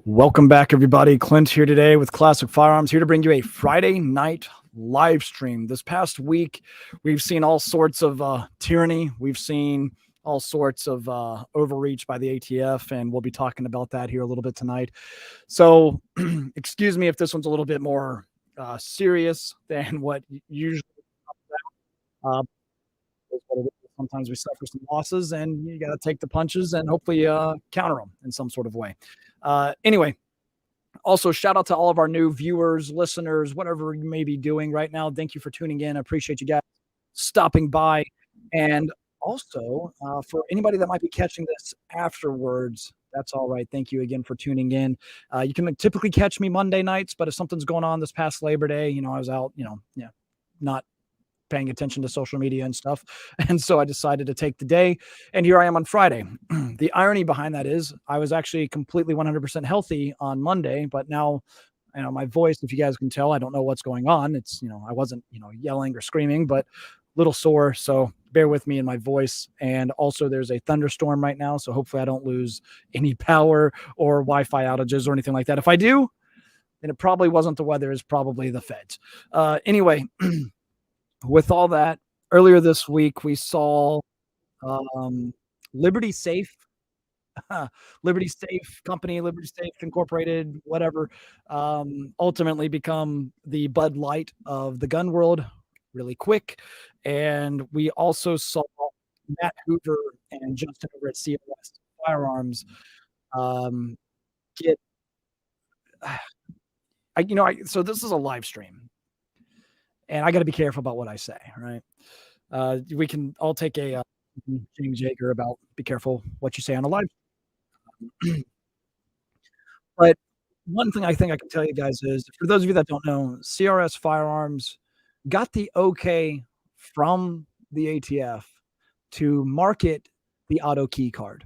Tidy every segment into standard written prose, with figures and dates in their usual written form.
Welcome back, everybody. Clint here today with Classic Firearms, here to bring you a Friday night live stream. This past week, we've seen all sorts of tyranny. We've seen all sorts of overreach by the ATF, and we'll be talking about that here a little bit tonight. So, excuse me if this one's a little bit more serious than what usually. Uh, Sometimes we suffer some losses, and you got to take the punches and hopefully counter them in some sort of way. Anyway, also, shout out to all of our new viewers, listeners, whatever you may be doing right now. Thank you for tuning in. I appreciate you guys stopping by. And also, for anybody that might be catching this afterwards, that's all right. Thank you again for tuning in. You can typically catch me Monday nights, but if something's going on this past Labor Day, I was out, not paying attention to social media and stuff. And so I decided to take the day, and here I am on Friday. The irony behind that is I was actually completely 100% healthy on Monday, but now, my voice, if you guys can tell, I don't know what's going on. It's, I wasn't, yelling or screaming, but a little sore. So bear with me in my voice. And also there's a thunderstorm right now. So hopefully I don't lose any power or Wi-Fi outages or anything like that. If I do, then it probably wasn't the weather, it's probably the feds. Anyway, with all that, earlier this week, we saw Liberty Safe, Liberty Safe Company, Liberty Safe Incorporated, whatever, ultimately become the Bud Light of the gun world really quick. And we also saw Matt Hoover and Justin over at CRS Firearms get, so this is a live stream. And I got to be careful about what I say, right? We can all take a James Jager about be careful what you say on a live. But one thing I think I can tell you guys is, for those of you that don't know, CRS Firearms got the okay from the ATF to market the auto key card,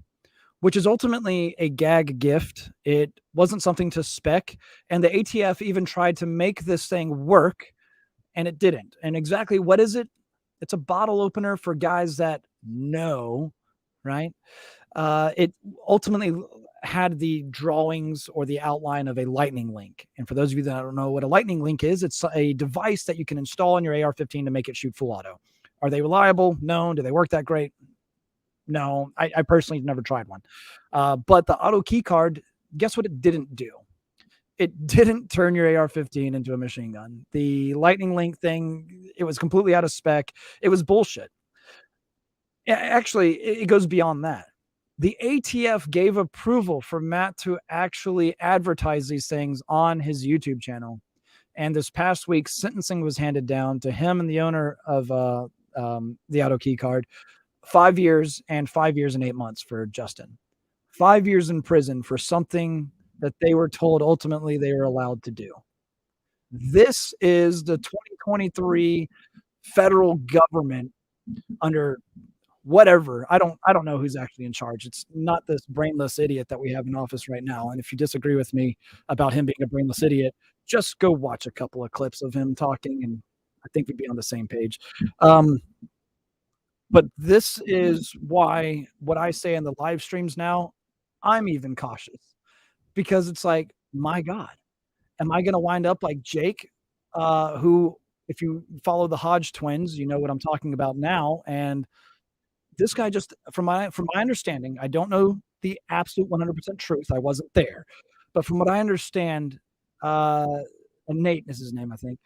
which is ultimately a gag gift. It wasn't something to spec, and the ATF even tried to make this thing work, and it didn't. And exactly what is it? It's a bottle opener for guys that know, right? It ultimately had the drawings or the outline of a lightning link. And for those of you that don't know what a lightning link is, it's a device that you can install on your AR-15 to make it shoot full auto. Are they reliable? No. Do they work that great? No. I personally never tried one. But the auto key card, guess what it didn't do? It didn't turn your AR-15 into a machine gun. The lightning link thing, it was completely out of spec. It was bullshit. Actually, it goes beyond that. The ATF gave approval for Matt to actually advertise these things on his YouTube channel. And this past week, sentencing was handed down to him and the owner of the auto key card. 5 years and 5 years and 8 months for Justin. 5 years in prison for something that they were told ultimately they were allowed to do. This is the 2023 federal government under whatever. I don't know who's actually in charge. It's not this brainless idiot that we have in office right now. And if you disagree with me about him being a brainless idiot, just go watch a couple of clips of him talking, and I think we'd be on the same page. But this is why what I say in the live streams now, I'm even cautious. Because it's like, my God, am I going to wind up like Jake, who, if you follow the Hodge twins, you know what I'm talking about now. And this guy just, from my understanding, I don't know the absolute 100% truth. I wasn't there. But from what I understand, and Nate is his name, I think,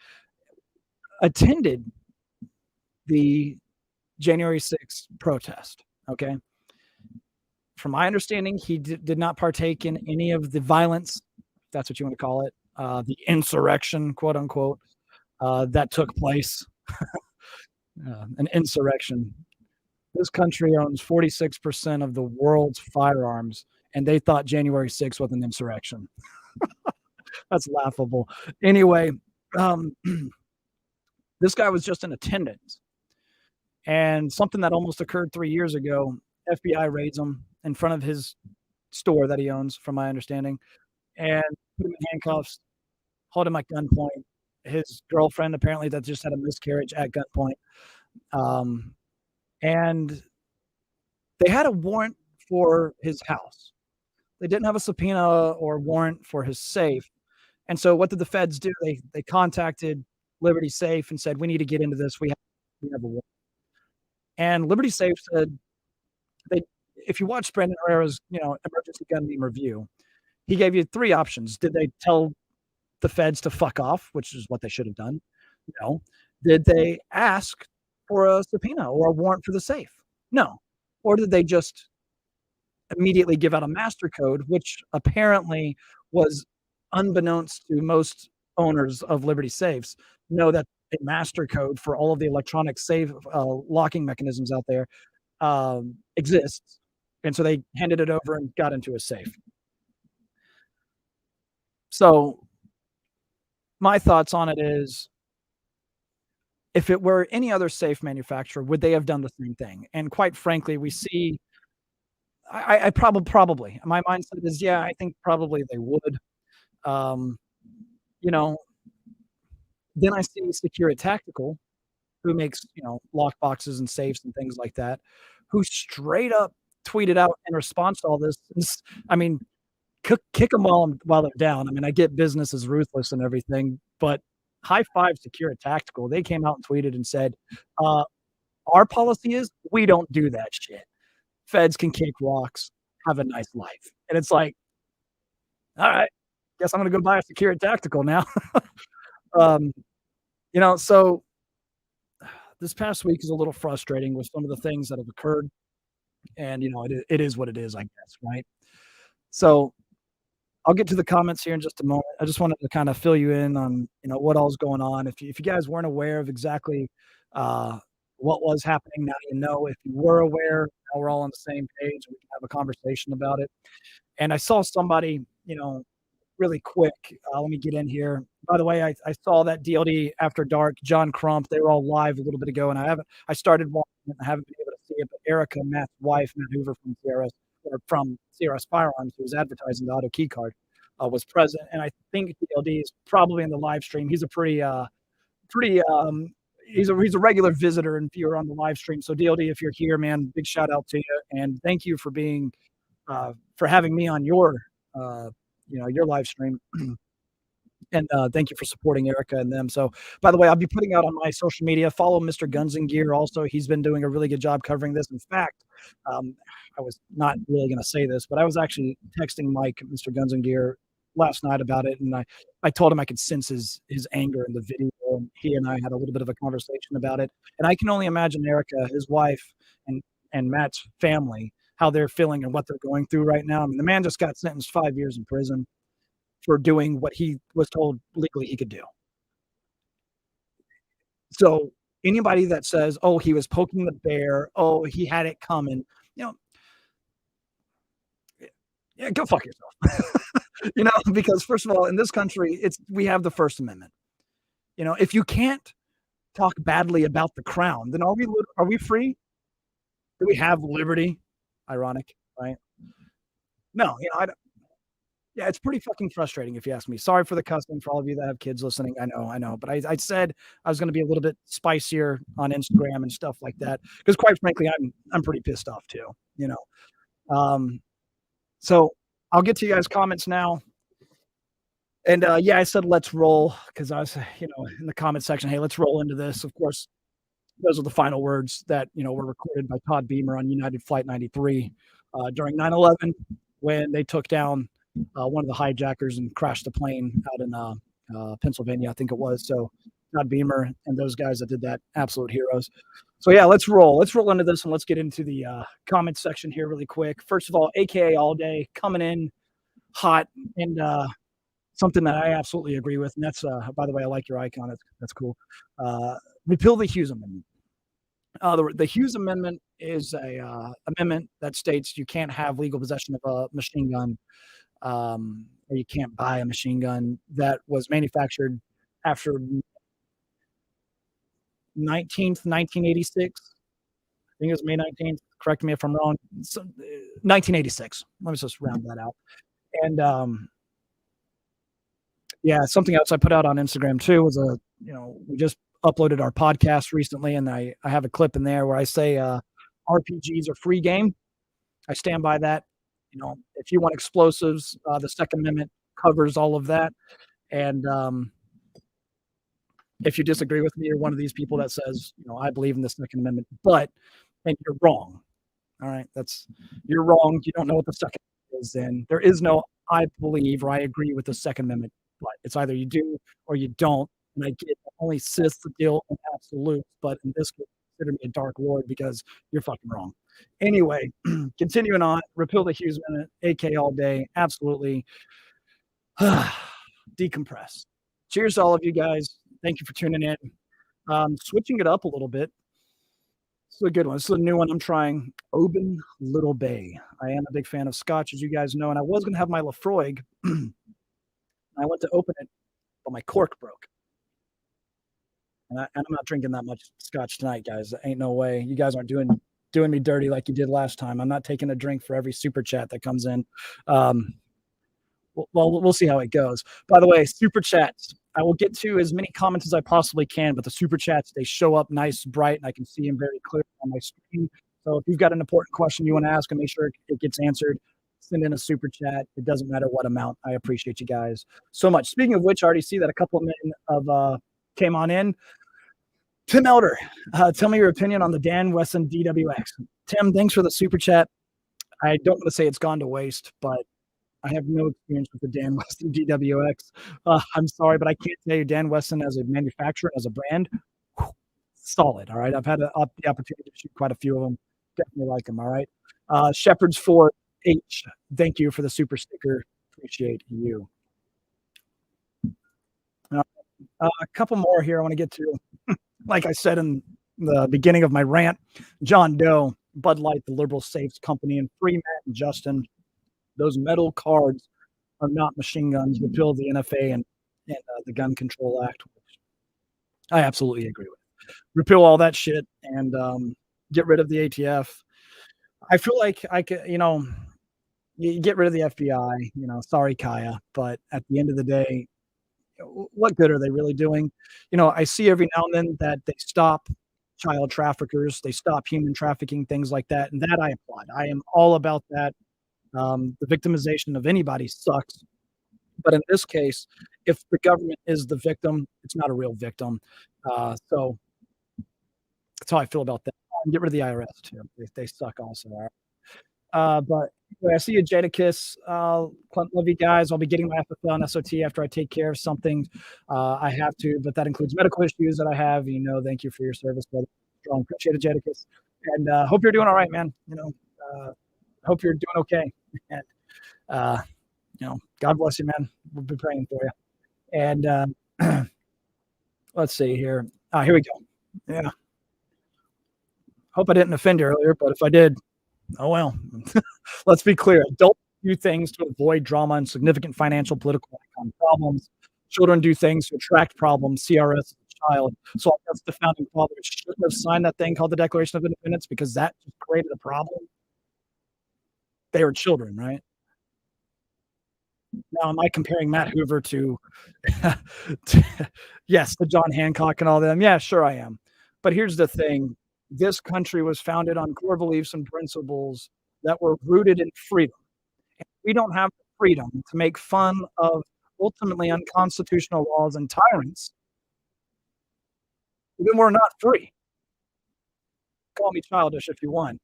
attended the January 6th protest, okay? From my understanding, he did not partake in any of the violence, if that's what you want to call it, the insurrection, quote unquote, that took place. An insurrection. This country owns 46% of the world's firearms, and they thought January 6th was an insurrection. That's laughable. Anyway, this guy was just in attendance. And something that almost occurred 3 years ago, FBI raids him in front of his store that he owns, from my understanding, and put him in handcuffs, hold him at gunpoint. His girlfriend, apparently, that just had a miscarriage at gunpoint. And they had a warrant for his house. They didn't have a subpoena or warrant for his safe. And so what did the feds do? They contacted Liberty Safe and said, "We need to get into this. We have a warrant." And Liberty Safe said they if you watch Brandon Herrera's, emergency gun team review, he gave you 3 options. Did they tell the feds to fuck off, which is what they should have done? No. Did they ask for a subpoena or a warrant for the safe? No. Or did they just immediately give out a master code, which apparently was unbeknownst to most owners of Liberty safes, know that a master code for all of the electronic safe locking mechanisms out there exists. And so they handed it over and got into a safe. So my thoughts on it is, if it were any other safe manufacturer, would they have done the same thing? And quite frankly, we see I probably. My mindset is, yeah, I think probably they would. Um, you know, then I see Secure Tactical, who makes, lock boxes and safes and things like that, who straight up tweeted out in response to all this, I mean, kick them while they're down. I mean, I get business is ruthless and everything, but high five Secure Tactical. They came out and tweeted and said, uh, "Our policy is we don't do that shit. Feds can kick rocks. Have a nice life." And it's like, all right, guess I'm gonna go buy a Secure Tactical now. Um, so this past week is a little frustrating with some of the things that have occurred, and it is what it is, I guess, right? So I'll get to the comments here in just a moment. I just wanted to kind of fill you in on, what all's going on. If you guys weren't aware of exactly uh, what was happening, now you know. If you were aware, now we're all on the same page. We can have a conversation about it. And I saw somebody, really quick. Let me get in here. By the way, I saw that DLD After Dark, John Crump. They were all live a little bit ago, and I started watching it. And I haven't been able to see it. But Erica, Matt's wife, Matt Hoover from CRS, or from CRS Firearms, who was advertising the auto key card, was present. And I think DLD is probably in the live stream. He's a pretty he's a regular visitor and viewer on the live stream. So DLD, if you're here, man, big shout out to you, and thank you for having me on your live stream. And thank you for supporting Erica and them. So, by the way, I'll be putting out on my social media. Follow Mr. Guns and Gear also. He's been doing a really good job covering this. In fact, I was not really going to say this, but I was actually texting Mike, Mr. Guns and Gear, last night about it, and I told him I could sense his anger in the video. And he and I had a little bit of a conversation about it, and I can only imagine Erica, his wife, and Matt's family, how they're feeling and what they're going through right now. I mean, the man just got sentenced 5 years in prison for doing what he was told legally he could do. So anybody that says, "Oh, he was poking the bear. Oh, he had it coming," you know, yeah, go fuck yourself. Because first of all, in this country, we have the First Amendment. If you can't talk badly about the crown, then are we free? Do we have liberty? Ironic, right? No, I don't. Yeah, it's pretty fucking frustrating if you ask me. Sorry for the cussing for all of you that have kids listening. I know. But I said I was gonna be a little bit spicier on Instagram and stuff like that, because quite frankly, I'm pretty pissed off too, you know? Um, so I'll get to you guys' comments now. And, yeah, I said, "Let's roll," because I was, in the comment section, "Hey, let's roll into this." Of course, those are the final words that, were recorded by Todd Beamer on United Flight 93, during 9/11, when they took down, one of the hijackers and crashed the plane out in, Pennsylvania, I think it was. So Todd Beamer and those guys that did that, absolute heroes. So, yeah, let's roll. Let's roll into this, and let's get into the, comment section here really quick. First of all, AKA All Day coming in hot, and, something that I absolutely agree with, and that's, by the way, I like your icon. That's cool. Repeal the Hughes Amendment. The Hughes Amendment is a amendment that states you can't have legal possession of a machine gun, or you can't buy a machine gun that was manufactured after 1986. I think it was May 19th. Correct me if I'm wrong. 1986. Let me just round that out. And yeah, something else I put out on Instagram too was we just uploaded our podcast recently, and I have a clip in there where I say RPGs are free game. I stand by that, if you want explosives, the Second Amendment covers all of that. And if you disagree with me, you're one of these people that says, I believe in the Second Amendment, and you're wrong. All right, you're wrong. You don't know what the Second Amendment is, and there is no I believe or I agree with the Second Amendment, but it's either you do or you don't. And I get only cis the deal in absolutes, but in this case, consider me a dark lord because you're fucking wrong. Anyway, continuing on, repeal the Hughes Amendment, AK all day, absolutely. Decompress. Cheers to all of you guys. Thank you for tuning in. Switching it up a little bit. This is a good one. This is a new one I'm trying. Oban Little Bay. I am a big fan of Scotch, as you guys know, and I was going to have my Lafroig. I went to open it, but my cork broke. And I'm not drinking that much Scotch tonight, guys. Ain't no way. You guys aren't doing me dirty like you did last time. I'm not taking a drink for every super chat that comes in. Well, we'll see how it goes. By the way, super chats. I will get to as many comments as I possibly can, but the super chats, they show up nice, bright, and I can see them very clearly on my screen. So if you've got an important question you want to ask and make sure it gets answered, send in a super chat. It doesn't matter what amount. I appreciate you guys so much. Speaking of which, I already see that a couple of men came on in. Tim Elder, tell me your opinion on the Dan Wesson DWX. Tim, thanks for the super chat. I don't want to say it's gone to waste, but I have no experience with the Dan Wesson DWX. I'm sorry, but I can't tell you Dan Wesson as a manufacturer, as a brand, solid. All right. I've had the opportunity to shoot quite a few of them. Definitely like them. All right. Shepherd's Fort H. Thank you for the super sticker. Appreciate you. A couple more here I want to get to. Like I said in the beginning of my rant, John Doe, Bud Light, the liberal safes company, and Free Matt and Justin. Those metal cards are not machine guns. Repeal the NFA and the Gun Control Act, which I absolutely agree with. Repeal all that shit and get rid of the ATF. I feel like I could, you get rid of the FBI. Sorry, Kaya, but at the end of the day, what good are they really doing? I see every now and then that they stop child traffickers, they stop human trafficking, things like that, and that I applaud. I am all about that. The victimization of anybody sucks. But in this case, if the government is the victim, it's not a real victim. So that's how I feel about that. Get rid of the IRS too. They suck also. All right. But anyway, I see you, Jadakiss. Clint, love you guys. I'll be getting my FFL and SOT after I take care of something I have to, but that includes medical issues that I have. Thank you for your service, brother. Strong. Appreciate it, Jadakiss. And hope you're doing all right, man. Hope you're doing okay. And, God bless you, man. We'll be praying for you. And let's see here. Here we go. Yeah. Hope I didn't offend you earlier, but if I did, oh well. Let's be clear. Adults do things to avoid drama and significant financial, political, and economic problems. Children do things to attract problems. CRS is a child. So I guess the founding fathers shouldn't have signed that thing called the Declaration of Independence because that just created a problem. They were children, right? Now, am I comparing Matt Hoover to yes, to John Hancock and all them? Yeah, sure I am. But here's the thing. This country was founded on core beliefs and principles that were rooted in freedom. And we don't have the freedom to make fun of ultimately unconstitutional laws and tyrants. Then we're not free. Call me childish if you want.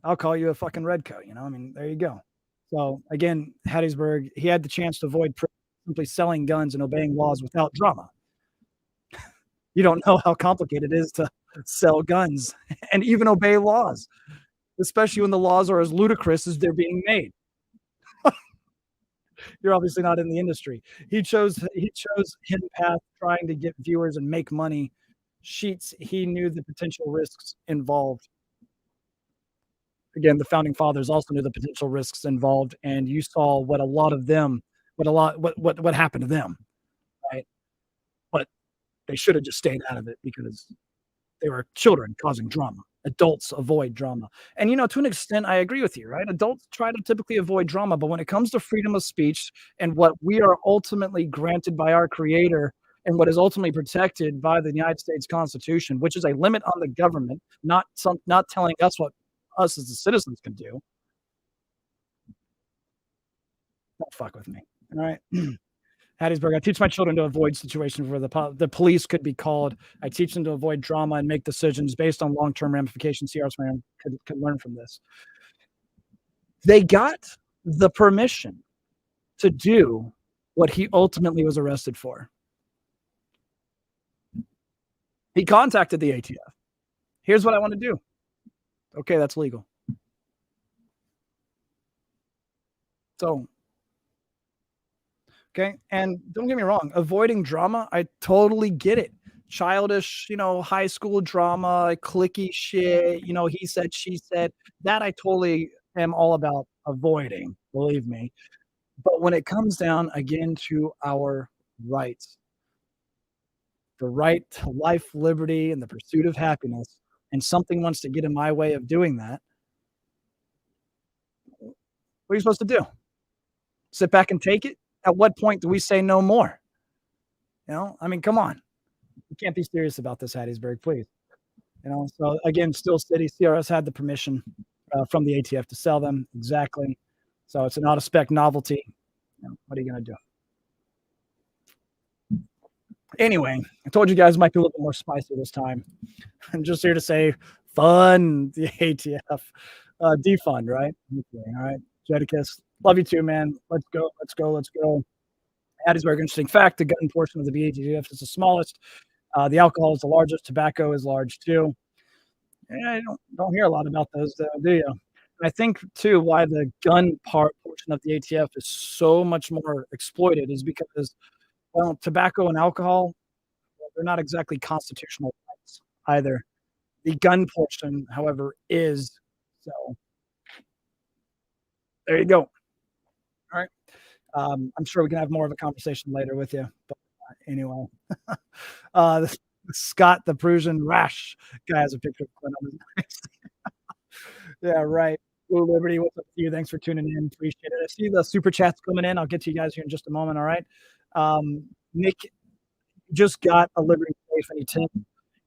I'll call you a fucking redcoat, there you go. So again, Hattiesburg, he had the chance to avoid simply selling guns and obeying laws without drama. You don't know how complicated it is to sell guns and even obey laws, especially when the laws are as ludicrous as they're being made. You're obviously not in the industry. He chose hidden path, trying to get viewers and make money. Sheets, he knew the potential risks involved. Again, the founding fathers also knew the potential risks involved, and you saw what happened to them, right? But they should have just stayed out of it because they were children causing drama. Adults avoid drama. And, to an extent, I agree with you, right? Adults try to typically avoid drama, but when it comes to freedom of speech and what we are ultimately granted by our creator and what is ultimately protected by the United States Constitution, which is a limit on the government, not telling us what us as the citizens can do. fuck with me. All right. Hattiesburg. I teach my children to avoid situations where the police could be called. I teach them to avoid drama and make decisions based on long term ramifications. CRS man could learn from this. They got the permission to do what he ultimately was arrested for. He contacted the ATF. Here's what I want to do. Okay, that's legal. So, okay. And don't get me wrong, avoiding drama, I totally get it. Childish, high school drama, clicky shit, he said, she said, that I totally am all about avoiding, believe me. But when it comes down again to our rights, the right to life, liberty, and the pursuit of happiness, and something wants to get in my way of doing that, what are you supposed to do? Sit back and take it? At what point do we say no more? I mean, come on. You can't be serious about this, Hattiesburg, please. So again, Still City, CRS had the permission from the ATF to sell them. Exactly. So it's an out of spec novelty. What are you going to do? Anyway, I told you guys it might be a little bit more spicy this time. I'm just here to say fun, the ATF. Defund, right? Okay, all right. Jedikus, love you too, man. Let's go. Let's go. Let's go. Hattiesburg, interesting fact, the gun portion of the BATF is the smallest. The alcohol is the largest. Tobacco is large too. Yeah, I don't hear a lot about those, though, do you? I think too why the gun portion of the ATF is so much more exploited is because, well, tobacco and alcohol, well, they're not exactly constitutional rights either. The gun portion, however, is. So there you go. All right. I'm sure we can have more of a conversation later with you. But anyway, uh, Scott the Prussian rash guy has a picture of Clint on his Yeah, right. Blue Liberty, what's up to you? Thanks for tuning in. Appreciate it. I see the super chats coming in. I'll get to you guys here in just a moment. All right. Nick just got a Liberty safe and he tipped.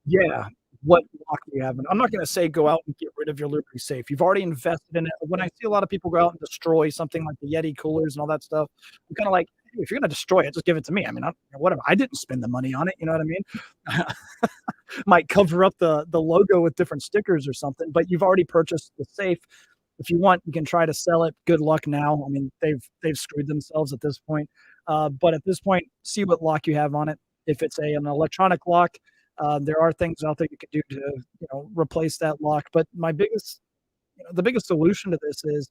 Yeah. What lock do you have? And I'm not going to say go out and get rid of your Liberty safe. You've already invested in it. When I see a lot of people go out and destroy something like the Yeti coolers and all that stuff, I'm kind of like, hey, if you're going to destroy it, just give it to me. I mean, whatever. I didn't spend the money on it. You know what I mean? Might cover up the logo with different stickers or something, but you've already purchased the safe. If you want, you can try to sell it. Good luck now. I mean, they've screwed themselves at this point. But at this point, see what lock you have on it. If it's an electronic lock, there are things out there you can do to replace that lock. But the biggest solution to this is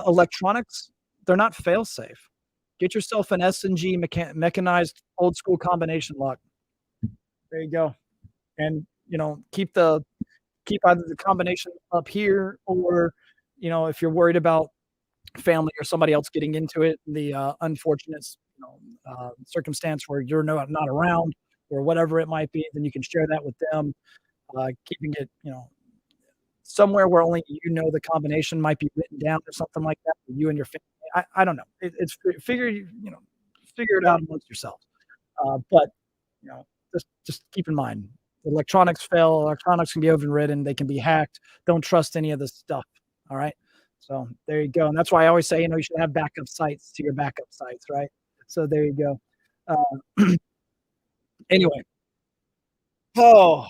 electronics. They're not fail safe. Get yourself an S&G mechanized old school combination lock. There you go. And keep either the combination up here or if you're worried about family or somebody else getting into it, the unfortunate circumstance where you're not around or whatever it might be, then you can share that with them. Keeping it somewhere where only the combination might be written down or something like that for you and your family. I don't know. It's figure it out amongst yourselves. But just keep in mind, electronics fail. Electronics can be overridden. They can be hacked. Don't trust any of this stuff. All right. So there you go. And that's why I always say, you should have backup sites to your backup sites. Right. So there you go. Anyway. Oh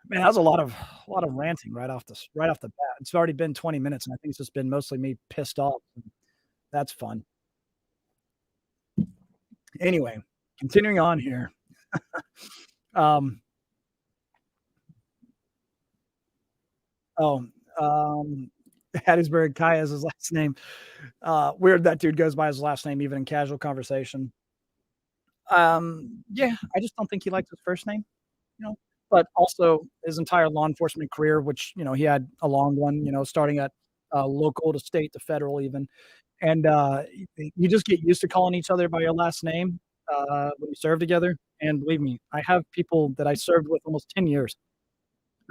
man, that was a lot of ranting right off the bat. It's already been 20 minutes, and I think it's just been mostly me pissed off. That's fun. Anyway, continuing on here. Hattiesburg, Kai is his last name. Weird that dude goes by his last name even in casual conversation. Yeah, I just don't think he likes his first name, but also his entire law enforcement career, which, he had a long one, starting at local to state to federal even. And you just get used to calling each other by your last name when you serve together. And believe me, I have people that I served with almost 10 years.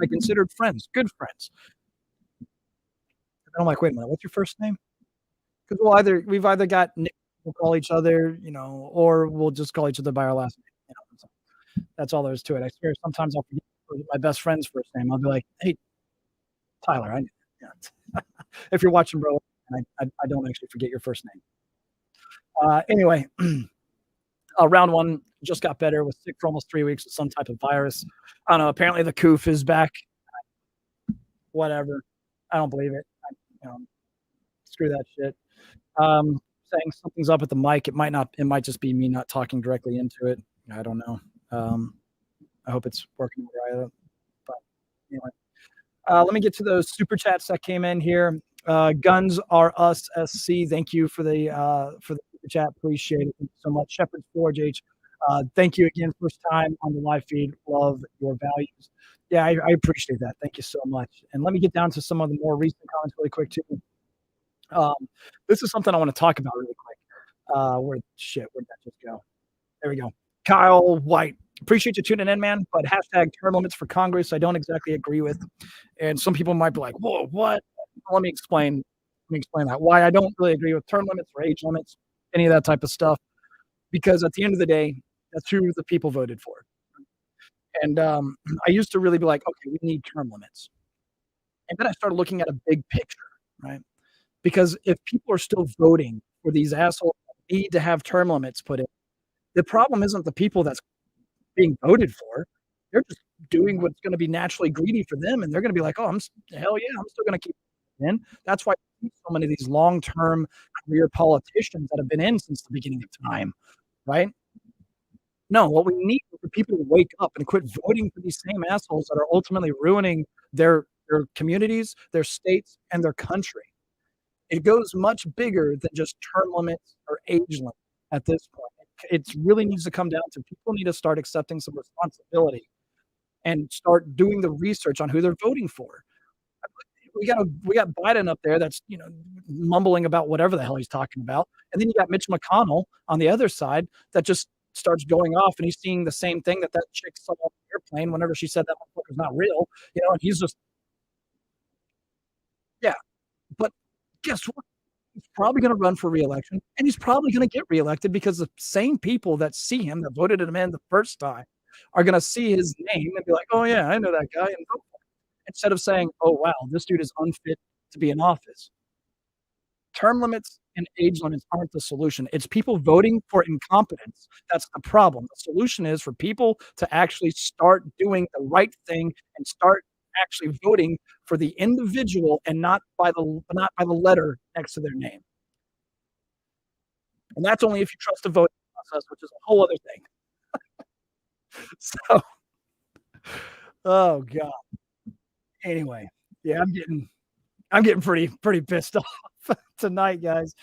I considered friends, good friends. And I'm like, wait a minute, what's your first name? Because we've either got Nick, we'll call each other, or we'll just call each other by our last name. So that's all there is to it. I swear sometimes I'll forget my best friend's first name. I'll be like, hey, Tyler, if you're watching, bro, I don't actually forget your first name. Anyway, round one just got better. Was sick for almost 3 weeks with some type of virus. I don't know. Apparently the coof is back. Whatever. I don't believe it. You know, screw that shit. Saying something's up with the mic. It might not. It might just be me not talking directly into it. I don't know. Um, I hope it's working right. But anyway, let me get to those super chats that came in here. Guns are us SC. Thank you for the super chat. Appreciate it. Thank you so much. Shepherd's Forge H. Thank you again. First time on the live feed. Love your values. Yeah, I appreciate that. Thank you so much. And let me get down to some of the more recent comments really quick too. Um, this is something I want to talk about really quick. Where'd that just go? There we go. Kyle White. Appreciate you tuning in, man. But hashtag term limits for Congress, I don't exactly agree with. And some people might be like, whoa, what? Let me explain. Let me explain that. Why I don't really agree with term limits or age limits, any of that type of stuff. Because at the end of the day, that's who the people voted for. And I used to really be like, okay, we need term limits. And then I started looking at a big picture, right? Because if people are still voting for these assholes that need to have term limits put in, the problem isn't the people that's being voted for. They're just doing what's going to be naturally greedy for them, and they're going to be like, "Oh, hell yeah, I'm still going to keep in." That's why so many of these long-term career politicians that have been in since the beginning of time, right? No, what we need is for people to wake up and quit voting for these same assholes that are ultimately ruining their communities, their states, and their country. It goes much bigger than just term limits or age limits at this point. It really needs to come down to people need to start accepting some responsibility and start doing the research on who they're voting for. We got Biden up there that's mumbling about whatever the hell he's talking about, and then you got Mitch McConnell on the other side that just starts going off, and he's seeing the same thing that chick saw on the airplane whenever she said that motherfucker's not real, and he's just yeah. But guess what? He's probably going to run for reelection, and he's probably going to get reelected because the same people that see him that voted him in the first time are going to see his name and be like, "Oh yeah, I know that guy," and vote for him. Instead of saying, "Oh wow, this dude is unfit to be in office." Term limits and age limits aren't the solution. It's people voting for incompetence. That's the problem. The solution is for people to actually start doing the right thing and start actually voting for the individual and not by the letter next to their name. And that's only if you trust the voting process, which is a whole other thing. So, oh god. Anyway, yeah, I'm getting pretty pissed off tonight, guys.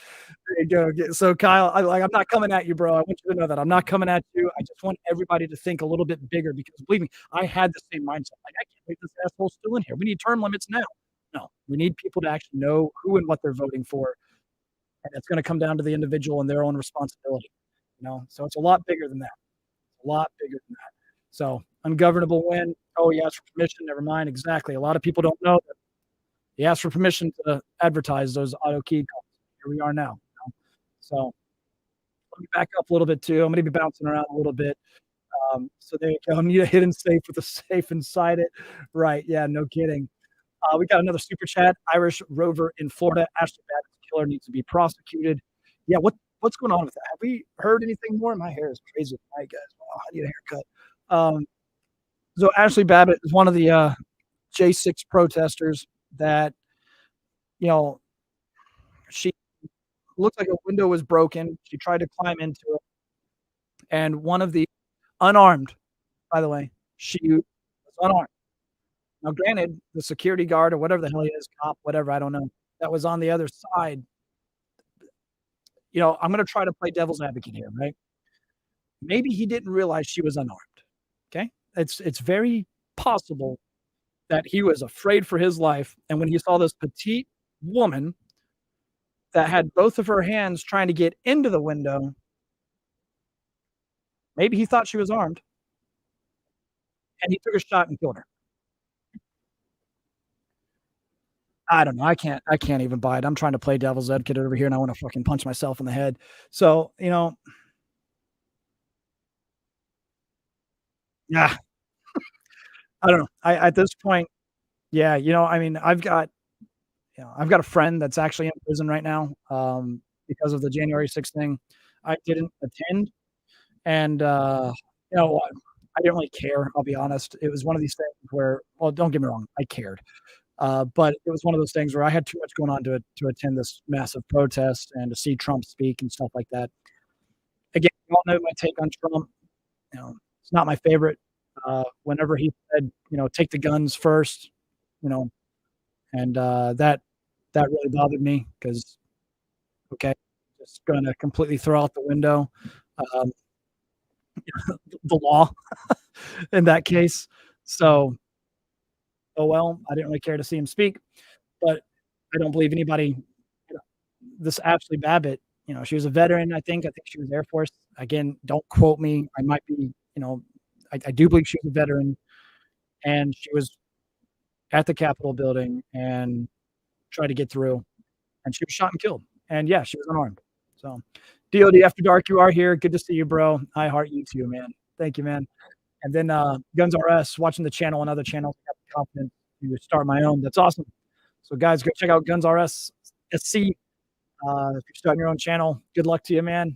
There you go. So, Kyle, I'm not coming at you, bro. I want you to know that I'm not coming at you. I just want everybody to think a little bit bigger because believe me, I had the same mindset. Like, I can't believe this asshole's still in here. We need term limits now. No, we need people to actually know who and what they're voting for, and it's going to come down to the individual and their own responsibility. So it's a lot bigger than that. A lot bigger than that. So ungovernable win. Oh, he asked for permission. Never mind. Exactly. A lot of people don't know that he asked for permission to advertise those auto key calls. Here we are now. So let me back up a little bit too. I'm going to be bouncing around a little bit. So there you go. I need a hidden safe with a safe inside it. Right. Yeah. No kidding. We got another super chat. Irish Rover in Florida. Ashley Babbitt's killer needs to be prosecuted. Yeah. What's going on with that? Have we heard anything more? My hair is crazy tonight, guys. Wow, I need a haircut. So Ashley Babbitt is one of the J6 protesters that, you know, she looked like a window was broken. She tried to climb into it. And one of the unarmed, by the way, she was unarmed. Now, granted, the security guard or whatever the hell he is, cop, whatever, I don't know, that was on the other side. I'm going to try to play devil's advocate here, right? Maybe he didn't realize she was unarmed. Okay. It's very possible that he was afraid for his life. And when he saw this petite woman that had both of her hands trying to get into the window, maybe he thought she was armed and he took a shot and killed her. I don't know. I can't even buy it. I'm trying to play devil's advocate over here and I want to fucking punch myself in the head. So, yeah, I don't know. At this point, yeah, I mean, I've got a friend that's actually in prison right now. because of the January 6th thing. I didn't attend, and, you know, I didn't really care, I'll be honest. It was one of these things where, well, don't get me wrong, I cared. But it was one of those things where I had too much going on to attend this massive protest and to see Trump speak and stuff like that. Again, you all know my take on Trump. You know, it's not my favorite. Whenever he said, you know, "Take the guns first," you know, and, that really bothered me because, okay, just gonna completely throw out the window, um, the law in that case. So, oh well, I didn't really care to see him speak, but I don't believe anybody, you know, this Ashley Babbitt, you know, she was a veteran, I think she was Air Force. Again, don't quote me. I might be, you know, I do believe she was a veteran, and she was at the Capitol building and tried to get through, and she was shot and killed. And yeah, she was unarmed. So, DOD After Dark, you are here. Good to see you, bro. I heart you too, man. Thank you, man. And then Guns R Us, watching the channel and other channels, I have the confidence to start my own. That's awesome. So, guys, go check out Guns R Us SC. If you're starting your own channel, good luck to you, man.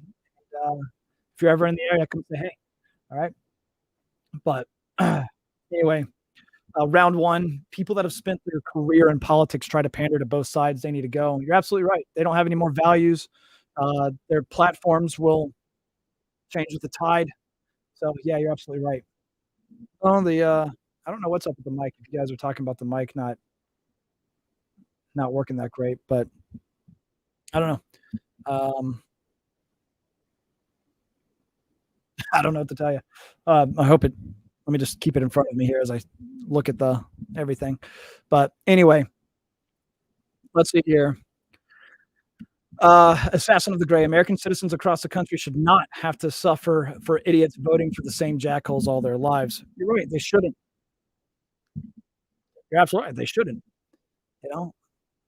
And, if you're ever in the area, come say hey. All right. But anyway, round one, people that have spent their career in politics try to pander to both sides. They need to go. You're absolutely right. They don't have any more values. Their platforms will change with the tide. So yeah, you're absolutely right. Oh, I don't know what's up with the mic. If you guys are talking about the mic not working that great, but I don't know. I don't know what to tell you. I hope it. Let me just keep it in front of me here as I look at the everything. But anyway, let's see here. Assassin of the Gray. American citizens across the country should not have to suffer for idiots voting for the same jackholes all their lives. You're right. They shouldn't. You're absolutely right. They shouldn't. You know.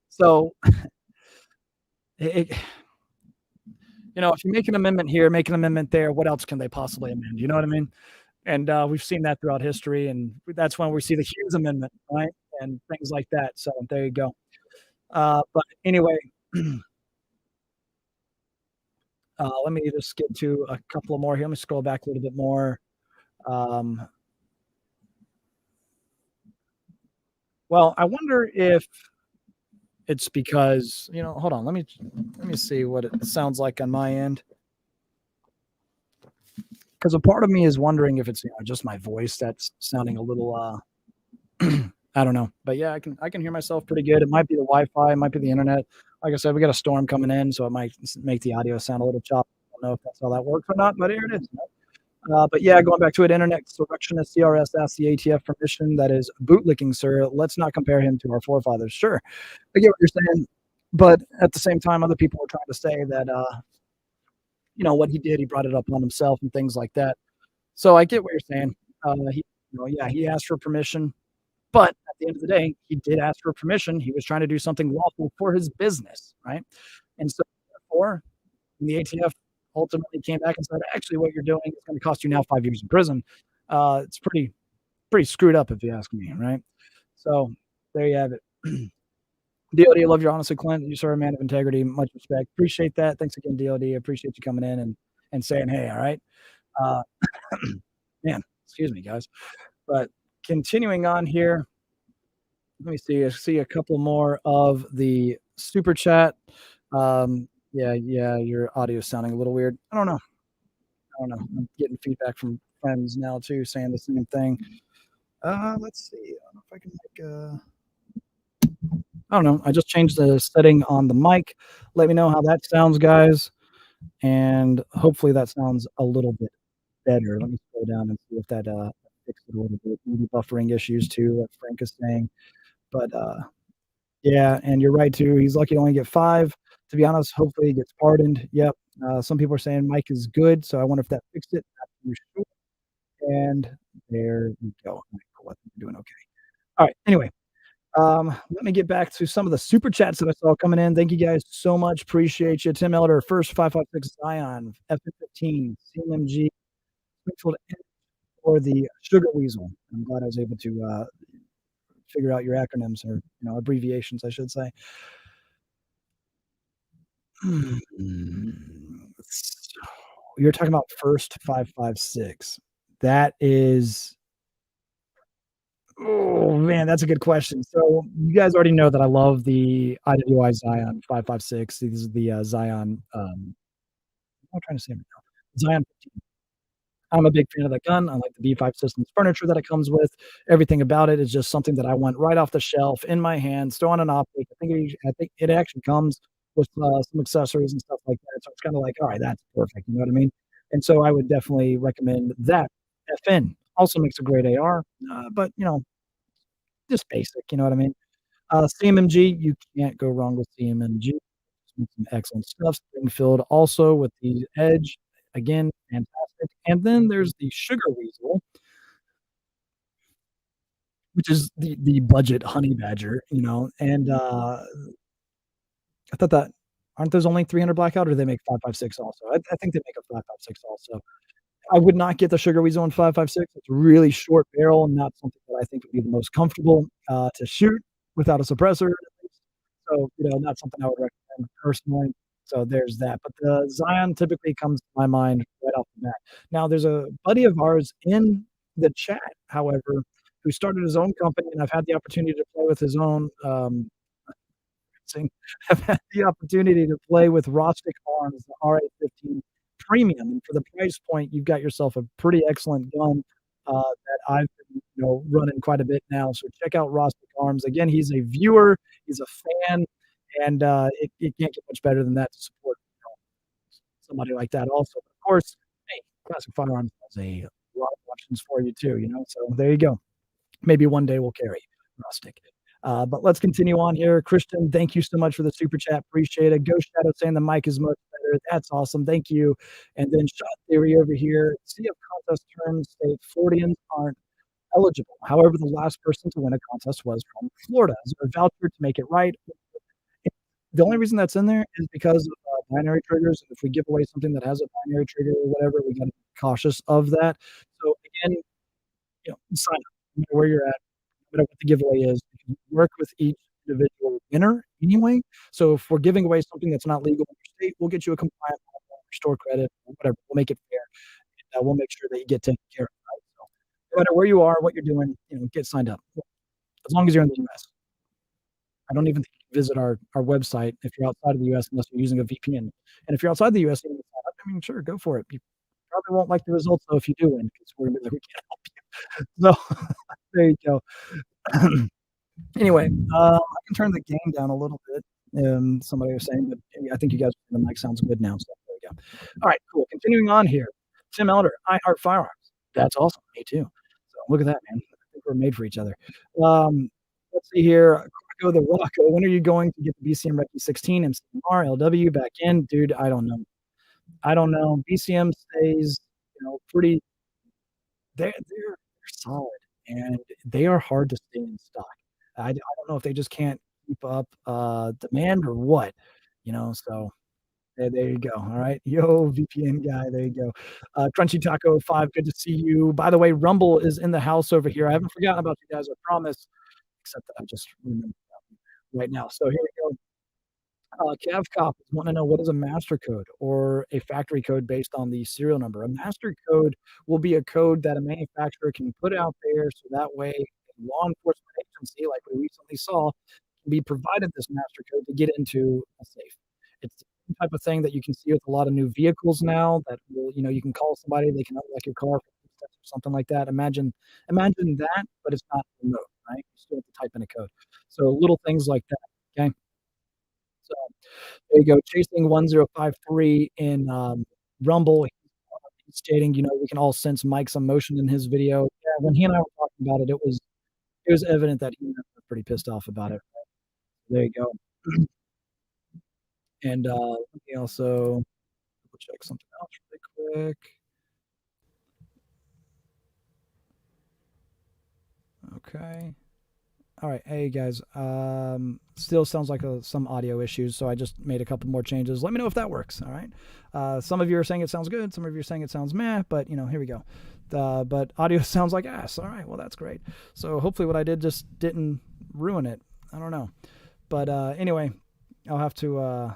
So, it, you know, if you make an amendment here, make an amendment there, what else can they possibly amend? You know what I mean? And we've seen that throughout history, and that's when we see the Hughes Amendment, right, and things like that. So there you go. But anyway, let me just get to a couple more here. Let me scroll back a little bit more. Um, well, I wonder if it's because, you know, hold on. Let me see what it sounds like on my end. Because a part of me is wondering if it's, you know, just my voice that's sounding a little I don't know. But yeah, I can hear myself pretty good. It might be the Wi-Fi, it might be the internet. Like I said, we got a storm coming in, so it might make the audio sound a little choppy. I don't know if that's how that works or not, but here it is. But yeah, going back to it, internet insurrectionist CRS asked the ATF permission. That is bootlicking, sir. Let's not compare him to our forefathers. Sure, I get what you're saying, but at the same time, other people are trying to say that you know what he did, he brought it up on himself and things like that. So I get what you're saying. You know, yeah, he asked for permission, but at the end of the day, he did ask for permission. He was trying to do something lawful for his business, right? And so therefore, when the ATF ultimately came back and said, "Actually, what you're doing is going to cost you now 5 years in prison," it's pretty screwed up if you ask me, right? So there you have it. DOD, love your honesty, Clint. You are a man of integrity. Much respect. Appreciate that. Thanks again, DOD. Appreciate you coming in and saying hey. All right, uh, man. Excuse me, guys. But continuing on here, let me see. I see a couple more of the super chat. Yeah, your audio is sounding a little weird. I don't know. I don't know. I'm getting feedback from friends now too, saying the same thing. Let's see. I don't know if I can I don't know. I just changed the setting on the mic. Let me know how that sounds, guys, and hopefully that sounds a little bit better. Let me scroll down and see if that fixed it a little bit. Maybe buffering issues too, what Frank is saying. But yeah, and you're right too. He's lucky to only get 5. To be honest, hopefully he gets pardoned. Yep. Some people are saying Mike is good, so I wonder if that fixed it. Not too sure. And there we go. All right, cool. I think we're doing okay. All right. Anyway, let me get back to some of the super chats that I saw coming in. Thank you guys so much. Appreciate you. Tim Elder, first 556 Zion, F15, CMG, Springfield, or the Sugar Weasel. I'm glad I was able to figure out your acronyms or abbreviations, I should say. So you're talking about first 5.56. That is oh, man, that's a good question. So, you guys already know that I love the IWI Zion 5.56. These are the, Zion, what am I trying to say right now? Zion 15. I'm a big fan of that gun. I like the B5 Systems furniture that it comes with. Everything about it is just something that I want right off the shelf in my hands, throw on an optic. I think it actually comes with, some accessories and stuff like that, so it's kinda like, "Alright, that's perfect," you know what I mean? And so I would definitely recommend that. FN also makes a great AR, but, just basic, you know what I mean? CMMG, you can't go wrong with CMMG. Some excellent stuff. Springfield also with the Edge, again, fantastic. And then there's the Sugar Weasel, which is the budget honey badger, and, I thought that aren't those only 300 blackout, or do they make 5.56 also? I think they make a 5.56 also. I would not get the Sugar Weasel in 5.56. It's a really short barrel, not something that I think would be the most comfortable, to shoot without a suppressor, at least. So, not something I would recommend personally. So there's that. But the Zion typically comes to my mind right off the bat. Now, there's a buddy of ours in the chat, however, who started his own company, and I've had the opportunity to play with his own, I've had the opportunity to play with Rostic Arms, the RA-15 Premium, and for the price point, you've got yourself a pretty excellent gun, that I've been, running quite a bit now, so check out Rostic Arms. Again, he's a viewer, he's a fan, and, it can't get much better than that to support, somebody like that also. Of course, hey, Classic Firearms has a lot of options for you too, so there you go. Maybe one day we'll carry Rustic. But let's continue on here. Christian, thank you so much for the super chat. Appreciate it. Ghost Shadow saying the mic is much better. That's awesome. Thank you. And then Shot Theory over here. Sea of contest terms state Floridians aren't eligible. However, the last person to win a contest was from Florida. Is there a voucher to make it right? The only reason that's in there is because of binary triggers. If we give away something that has a binary trigger or whatever, we got to be cautious of that. So again, sign up no matter where you're at, no matter what the giveaway is. You can work with each individual winner anyway. So if we're giving away something that's not legal in your state, we'll get you a compliant store credit or whatever. We'll make it fair. And, we'll make sure that you get taken care of. Right? So no matter where you are, what you're doing, get signed up. As long as you're in the U.S. I don't even think you can visit our website if you're outside of the U.S. unless you're using a VPN. And if you're outside the U.S., you can sign up. I mean, sure, go for it. You probably won't like the results though if you do win because we're gonna be like, we can't help you. So there you go. Anyway, I can turn the gain down a little bit. Somebody was saying, but I think you guys the mic sounds good now. So there we go. All right, cool. Continuing on here. Tim Elder, I heart firearms. That's awesome. Me too. So look at that, man. I think we're made for each other. Let's see here. Go the Rocco. When are you going to get the BCM Recce 16 MCMR LW back in? Dude, I don't know. BCM stays, pretty they're solid, and they are hard to stay in stock. I don't know if they just can't keep up, demand or what, so there you go, alright. Yo, VPN guy, there you go. Crunchy Taco 5, good to see you. By the way, Rumble is in the house over here. I haven't forgotten about you guys, I promise, except that I just remembered right now. So here we go. CavCop want to know what is a master code or a factory code based on the serial number. A master code will be a code that a manufacturer can put out there so that way a law enforcement agency, like we recently saw, can be provided this master code to get into a safe. It's the type of thing that you can see with a lot of new vehicles now that will, you can call somebody, they can unlock your car or something like that. Imagine that, but it's not remote, right? You still have to type in a code. So little things like that. Okay. So there you go. Chasing 1053 in Rumble. He's stating, we can all sense Mike's emotion in his video. Yeah, when he and I were talking about it, it was evident that he was pretty pissed off about it. There you go. And let me also check something else really quick. Okay. All right. Hey, guys. Still sounds like some audio issues, so I just made a couple more changes. Let me know if that works. All right. Some of you are saying it sounds good. Some of you are saying it sounds meh, but, here we go. But audio sounds like ass. All right. Well, that's great. So hopefully what I did just didn't ruin it. I don't know. But anyway, I'll have to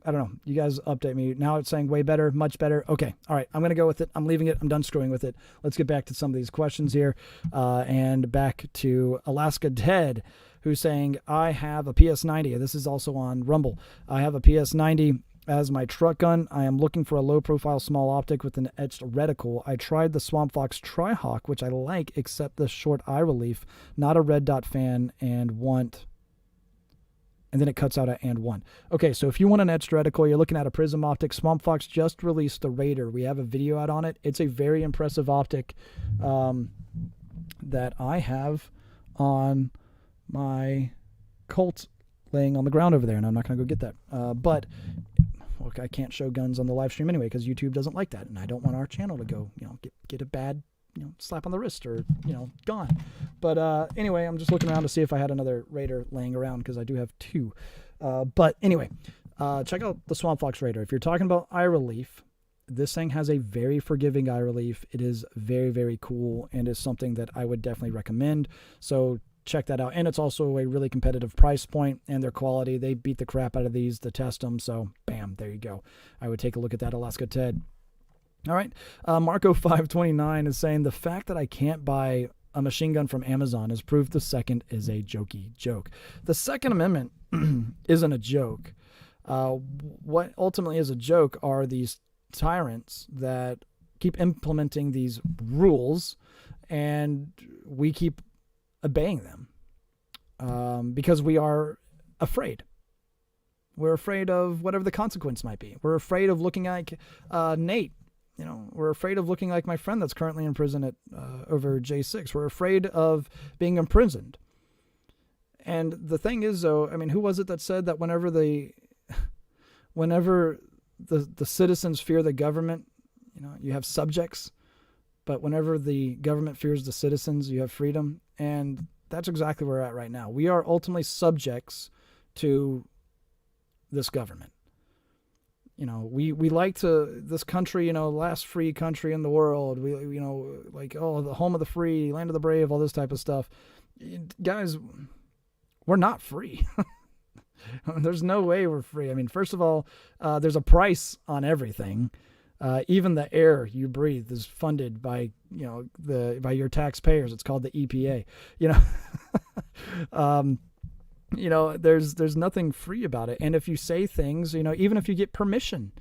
I don't know. You guys update me. Now it's saying way better, much better. Okay. All right. I'm going to go with it. I'm leaving it. I'm done screwing with it. Let's get back to some of these questions here. And back to Alaska Ted, who's saying, I have a PS90. This is also on Rumble. I have a PS90 as my truck gun. I am looking for a low-profile small optic with an etched reticle. I tried the Swamp Fox Tri-Hawk, which I like, except the short eye relief. Not a red dot fan and want... And then it cuts out at and one. Okay, so if you want an etched reticle, you're looking at a prism optic. Swamp Fox just released the Raider. We have a video out on it. It's a very impressive optic that I have on my Colt laying on the ground over there, and I'm not going to go get that. But look, I can't show guns on the live stream anyway because YouTube doesn't like that, and I don't want our channel to go, get a bad slap on the wrist or, gone. But anyway, I'm just looking around to see if I had another Raider laying around because I do have two. But anyway, check out the Swamp Fox Raider. If you're talking about eye relief, this thing has a very forgiving eye relief. It is very, very cool and is something that I would definitely recommend. So check that out. And it's also a really competitive price point, and their quality. They beat the crap out of these to test them. So bam, there you go. I would take a look at that, Alaska Ted. All right. Marco529 is saying the fact that I can't buy a machine gun from Amazon is proof the second is a jokey joke. The Second Amendment isn't a joke. What ultimately is a joke are these tyrants that keep implementing these rules, and we keep obeying them because we are afraid. We're afraid of whatever the consequence might be. We're afraid of looking like Nate. We're afraid of looking like my friend that's currently in prison at over J6. We're afraid of being imprisoned. And the thing is, though, I mean, who was it that said that whenever the citizens fear the government, you have subjects, but whenever the government fears the citizens, you have freedom. And that's exactly where we're at right now. We are ultimately subjects to this government. We like to, this country, last free country in the world. We, the home of the free, land of the brave, all this type of stuff. Guys, we're not free. There's no way we're free. I mean, first of all, there's a price on everything. Even the air you breathe is funded by, by your taxpayers. It's called the EPA, there's nothing free about it. And if you say things, even if you get permission,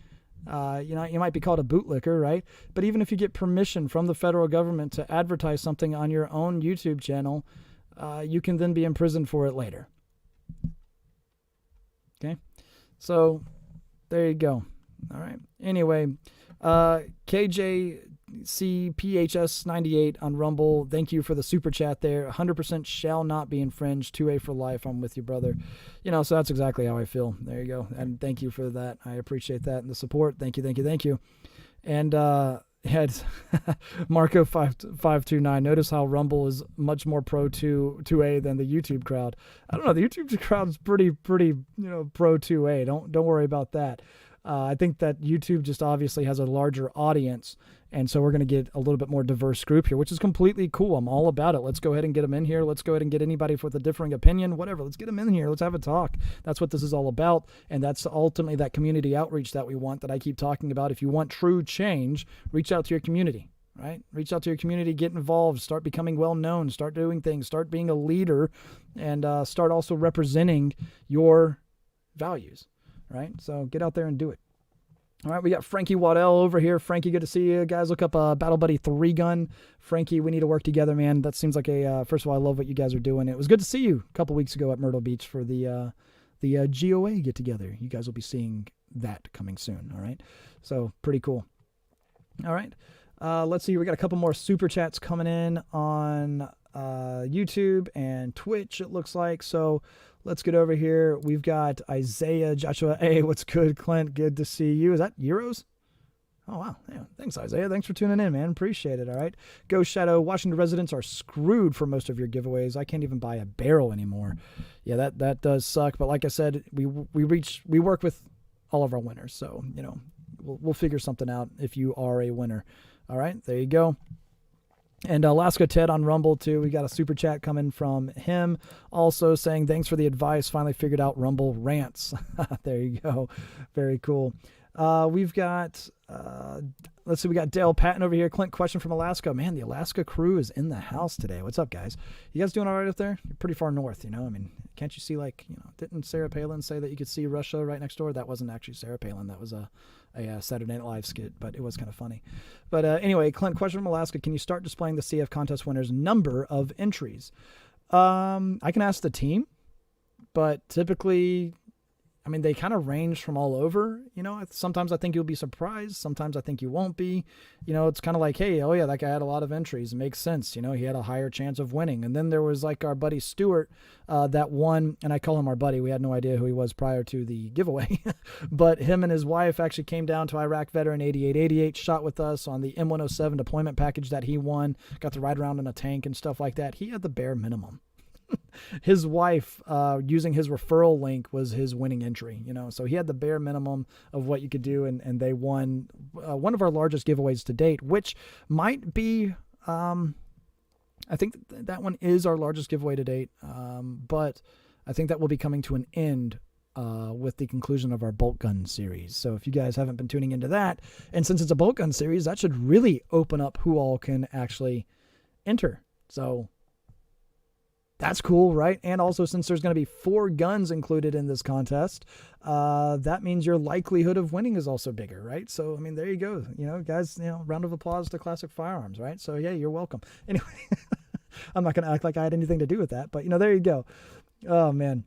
you might be called a bootlicker, right? But even if you get permission from the federal government to advertise something on your own YouTube channel, you can then be imprisoned for it later. Okay. So there you go. All right. Anyway, KJCPHS98 on Rumble. Thank you for the super chat there. 100% shall not be infringed. 2A for life. I'm with you, brother. So that's exactly how I feel. There you go. And thank you for that. I appreciate that and the support. Thank you. And had Marco529. Notice how Rumble is much more pro 2A than the YouTube crowd. I don't know. The YouTube crowd is pretty, pro 2A. Don't worry about that. I think that YouTube just obviously has a larger audience, and so we're going to get a little bit more diverse group here, which is completely cool. I'm all about it. Let's go ahead and get them in here. Let's go ahead and get anybody with a differing opinion, whatever. Let's get them in here. Let's have a talk. That's what this is all about, and that's ultimately that community outreach that we want, that I keep talking about. If you want true change, reach out to your community, right? Reach out to your community, get involved, start becoming well-known, start doing things, start being a leader, and start also representing your values. Right? So get out there and do it. All right, we got Frankie Waddell over here. Frankie, good to see you guys. Look up Battle Buddy 3-gun. Frankie, we need to work together, man. That seems like first of all, I love what you guys are doing. It was good to see you a couple weeks ago at Myrtle Beach for the GOA get-together. You guys will be seeing that coming soon, all right? So pretty cool. All right, let's see. We got a couple more super chats coming in on YouTube and Twitch, it looks like. So let's get over here. We've got Isaiah, Joshua. Hey, what's good, Clint? Good to see you. Is that Euros? Oh, wow. Yeah, thanks, Isaiah. Thanks for tuning in, man. Appreciate it, all right? Ghost Shadow, Washington residents are screwed for most of your giveaways. I can't even buy a barrel anymore. Yeah, that does suck. But like I said, we work with all of our winners. So, we'll figure something out if you are a winner. All right, there you go. And Alaska Ted on Rumble, too. We got a super chat coming from him also saying, thanks for the advice. Finally figured out Rumble rants. There you go. Very cool. We've got, let's see, we got Dale Patton over here. Clint, question from Alaska. Man, the Alaska crew is in the house today. What's up, guys? You guys doing all right up there? You're pretty far north, you know? I mean, can't you see, like, you know, didn't Sarah Palin say that you could see Russia right next door? That wasn't actually Sarah Palin. That was a Saturday Night Live skit, but it was kind of funny. But anyway, Clint, question from Alaska. Can you start displaying the CF contest winners' number of entries? I can ask the team, but typically, I mean, they kind of range from all over. You know, sometimes I think you'll be surprised. Sometimes I think you won't be. You know, it's kind of like, hey, oh yeah, that guy had a lot of entries. It makes sense. You know, he had a higher chance of winning. And then there was like our buddy Stuart that won, and I call him our buddy. We had no idea who he was prior to the giveaway. But him and his wife actually came down to Iraq Veteran 8888, shot with us on the M107 deployment package that he won, got to ride around in a tank and stuff like that. He had the bare minimum. His wife, using his referral link, was his winning entry, you know, so he had the bare minimum of what you could do, and they won one of our largest giveaways to date, which might be, I think that one is our largest giveaway to date, but I think that will be coming to an end with the conclusion of our bolt gun series. So if you guys haven't been tuning into that, and since it's a bolt gun series, that should really open up who all can actually enter. So that's cool, right? And also, since there's going to be 4 guns included in this contest, that means your likelihood of winning is also bigger, right? So, I mean, there you go. You know, guys, you know, round of applause to Classic Firearms, right? So, yeah, you're welcome. Anyway, I'm not going to act like I had anything to do with that, but, you know, there you go. Oh, man.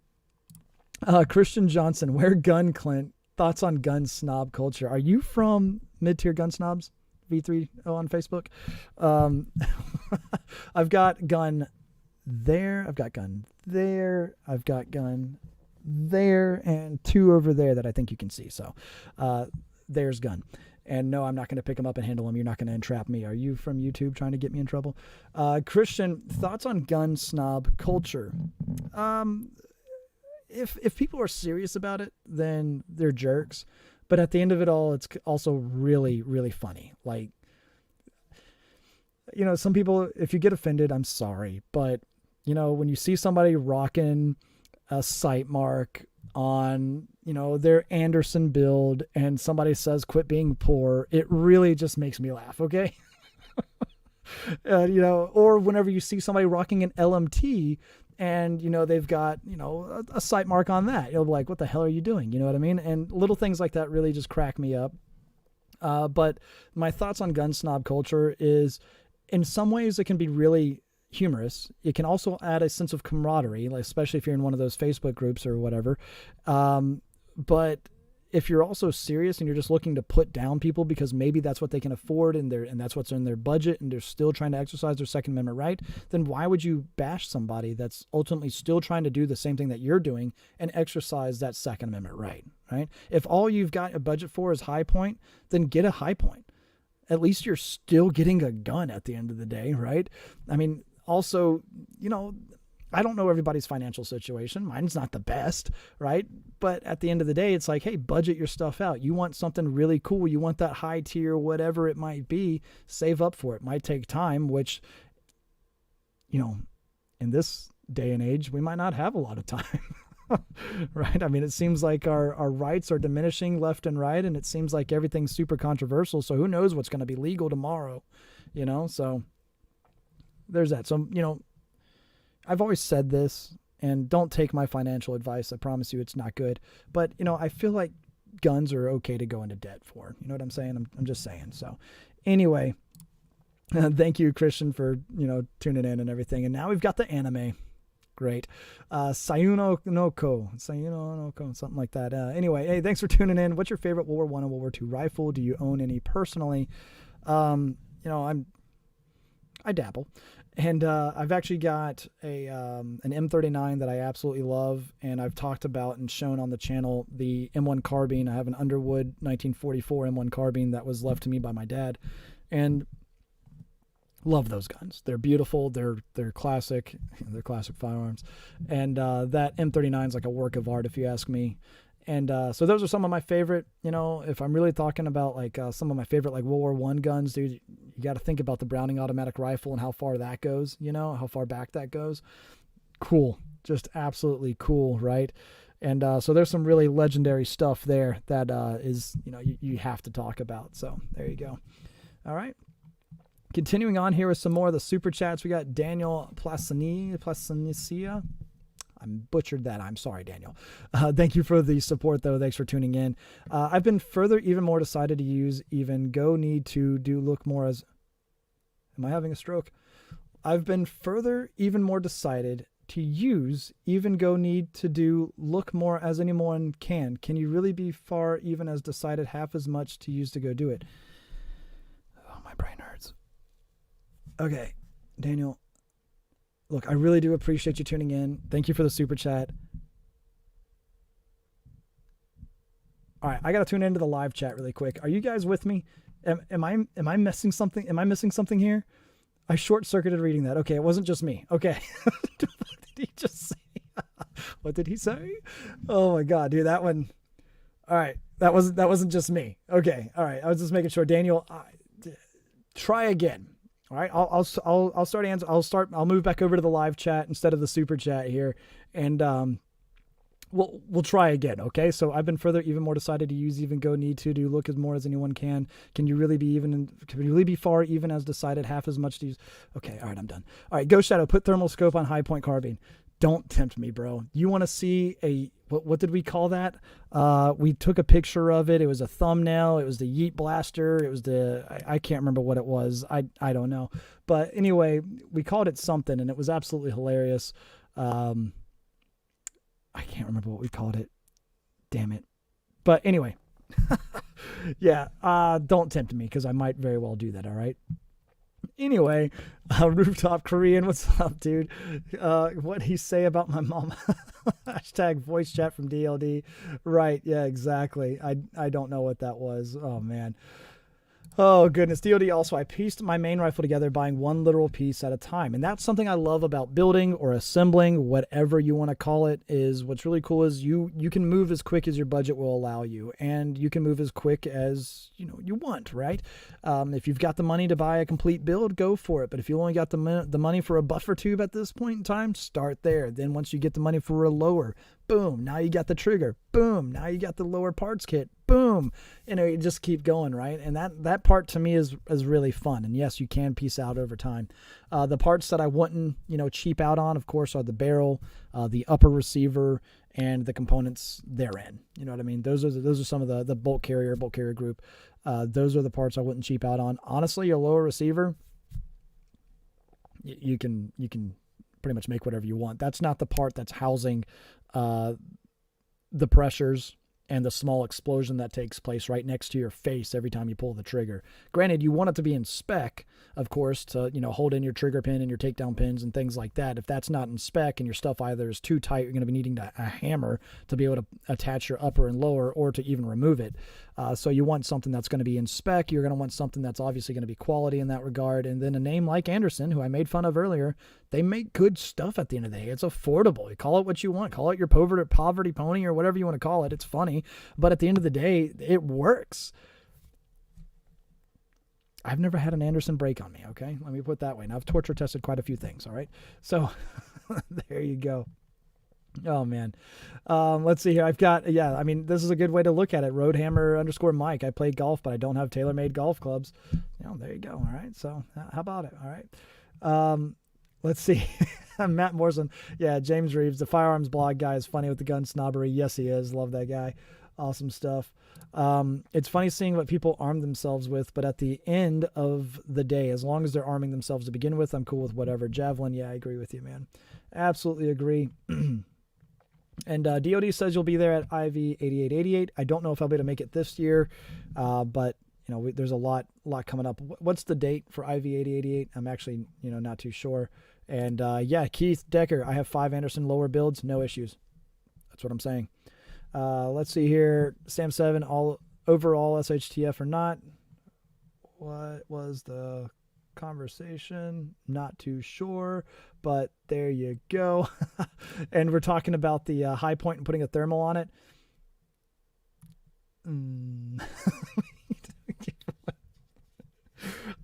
Christian Johnson, where gun Clint? Thoughts on gun snob culture? Are you from Mid-Tier Gun Snobs? V3 on Facebook? I've got gun there, I've got gun there, I've got gun there, and 2 over there that I think you can see. So there's gun. And no, I'm not going to pick them up and handle them. You're not going to entrap me. Are you from YouTube trying to get me in trouble? Christian, thoughts on gun snob culture? If people are serious about it, then they're jerks. But at the end of it all, it's also really, really funny. Like, you know, some people, if you get offended, I'm sorry. But, you know, when you see somebody rocking a sight mark on, you know, their Anderson build and somebody says, quit being poor, it really just makes me laugh, okay? You know, or whenever you see somebody rocking an LMT and, you know, they've got, you know, a sight mark on that, you'll be like, what the hell are you doing? You know what I mean? And little things like that really just crack me up. But my thoughts on gun snob culture is, in some ways it can be really humorous. It can also add a sense of camaraderie, like, especially if you're in one of those Facebook groups or whatever. But if you're also serious and you're just looking to put down people because maybe that's what they can afford and that's what's in their budget and they're still trying to exercise their Second Amendment right, then why would you bash somebody that's ultimately still trying to do the same thing that you're doing and exercise that Second Amendment right? If all you've got a budget for is High Point, then get a High Point. At least you're still getting a gun at the end of the day, right? I mean, also, you know, I don't know everybody's financial situation. Mine's not the best, right? But at the end of the day, it's like, hey, budget your stuff out. You want something really cool. You want that high tier, whatever it might be, save up for it. Might take time, which, you know, in this day and age, we might not have a lot of time. Right? I mean, it seems like our rights are diminishing left and right, and it seems like everything's super controversial. So who knows what's going to be legal tomorrow, you know? So there's that. So, you know, I've always said this, and don't take my financial advice. I promise you it's not good. But, you know, I feel like guns are okay to go into debt for. You know what I'm saying? I'm just saying. So anyway, thank you, Christian, for, you know, tuning in and everything. And now we've got the anime. Great. Sayuno no Ko, something like that. Anyway, hey, thanks for tuning in. What's your favorite World War I and World War II rifle? Do you own any personally? You know, I dabble. And I've actually got an M39 that I absolutely love, and I've talked about and shown on the channel the M1 carbine. I have an Underwood 1944 M1 carbine that was left to me by my dad, and love those guns. They're beautiful. They're classic. They're classic firearms. And that M39 is like a work of art, if you ask me. And so those are some of my favorite, you know, if I'm really talking about like some of my favorite like World War I guns, dude, you You got to think about the Browning automatic rifle and how far that goes, how far back that goes. Cool. Just absolutely cool, right? And so there's some really legendary stuff there that is, you have to talk about. So there you go. All right. Continuing on here with some more of the super chats. We got Daniel Plasicia. I butchered that. I'm sorry, Daniel. Thank you for the support, though. Thanks for tuning in. I've been further even more decided to use even go need to do look more as... Am I having a stroke? I've been further even more decided to use even go need to do look more as anyone can. Can you really be far even as decided half as much to use to go do it? Oh, my brain hurts. Okay, Daniel. Look, I really do appreciate you tuning in. Thank you for the super chat. All right, I got to tune into the live chat really quick. Are you guys with me? Am I missing something? Am I missing something here? I short-circuited reading that. Okay, it wasn't just me. Okay. What did he just say? What did he say? Oh my God, dude, that one. All right, that wasn't just me. Okay, all right. I was just making sure. Daniel, try again. All right, I'll start answering. I'll move back over to the live chat instead of the super chat here, and we'll try again. Okay, so I've been further even more decided to use even go need to do look as more as anyone can. Can you really be far even as decided half as much to use? Okay, all right, I'm done. All right, Ghost Shadow, put thermal scope on high point carbine. Don't tempt me, bro. You want to see what did we call that? We took a picture of it. It was a thumbnail. It was the Yeet Blaster. It was I can't remember what it was. I don't know. But anyway, we called it something, and it was absolutely hilarious. I can't remember what we called it. Damn it. But anyway, yeah, don't tempt me because I might very well do that, all right? Anyway, Rooftop Korean, what's up, dude? What'd he say about my mom? Hashtag voice chat from DLD. Right, yeah, exactly. I don't know what that was. Oh, man. Oh, goodness. DOD also, I pieced my main rifle together buying one literal piece at a time. And that's something I love about building or assembling, whatever you want to call it, is what's really cool is you can move as quick as your budget will allow you. And you can move as quick as, you want, right? If you've got the money to buy a complete build, go for it. But if you only got the money for a buffer tube at this point in time, start there. Then once you get the money for a lower, boom, now you got the trigger. Boom, now you got the lower parts kit. Boom. You just keep going, right? And that part to me is really fun. And yes, you can piece out over time. The parts that I wouldn't, cheap out on, of course, are the barrel, the upper receiver, and the components therein. You know what I mean? Those are some of the bolt carrier group. Those are the parts I wouldn't cheap out on. Honestly, your lower receiver, you can pretty much make whatever you want. That's not the part that's housing the pressures and the small explosion that takes place right next to your face every time you pull the trigger. Granted, you want it to be in spec, of course, to, hold in your trigger pin and your takedown pins and things like that. If that's not in spec and your stuff either is too tight, you're going to be needing a hammer to be able to attach your upper and lower or to even remove it. So you want something that's going to be in spec. You're going to want something that's obviously going to be quality in that regard. And then a name like Anderson, who I made fun of earlier, they make good stuff at the end of the day. It's affordable. You call it what you want. Call it your poverty pony or whatever you want to call it. It's funny. But at the end of the day, it works. I've never had an Anderson break on me, okay? Let me put it that way. Now, I've torture tested quite a few things, all right? So there you go. Oh, man. Let's see here. I've got, this is a good way to look at it. Roadhammer_Mike. I play golf, but I don't have tailor-made golf clubs. There you go. All right. So how about it? All right. Let's see. Matt Morrison. Yeah, James Reeves, the Firearms blog guy, is funny with the gun snobbery. Yes, he is. Love that guy. Awesome stuff. It's funny seeing what people arm themselves with, but at the end of the day, as long as they're arming themselves to begin with, I'm cool with whatever. Javelin, yeah, I agree with you, man. Absolutely agree. And DOD says you'll be there at IV 8888. I don't know if I'll be able to make it this year, but there's a lot coming up. What's the date for IV 8088? I'm actually not too sure. And Keith Decker, I have 5 Anderson lower builds, no issues. That's what I'm saying. Let's see here. Sam 7, all overall SHTF or not. What was the conversation? Not too sure, but there you go. And we're talking about the high point and putting a thermal on it.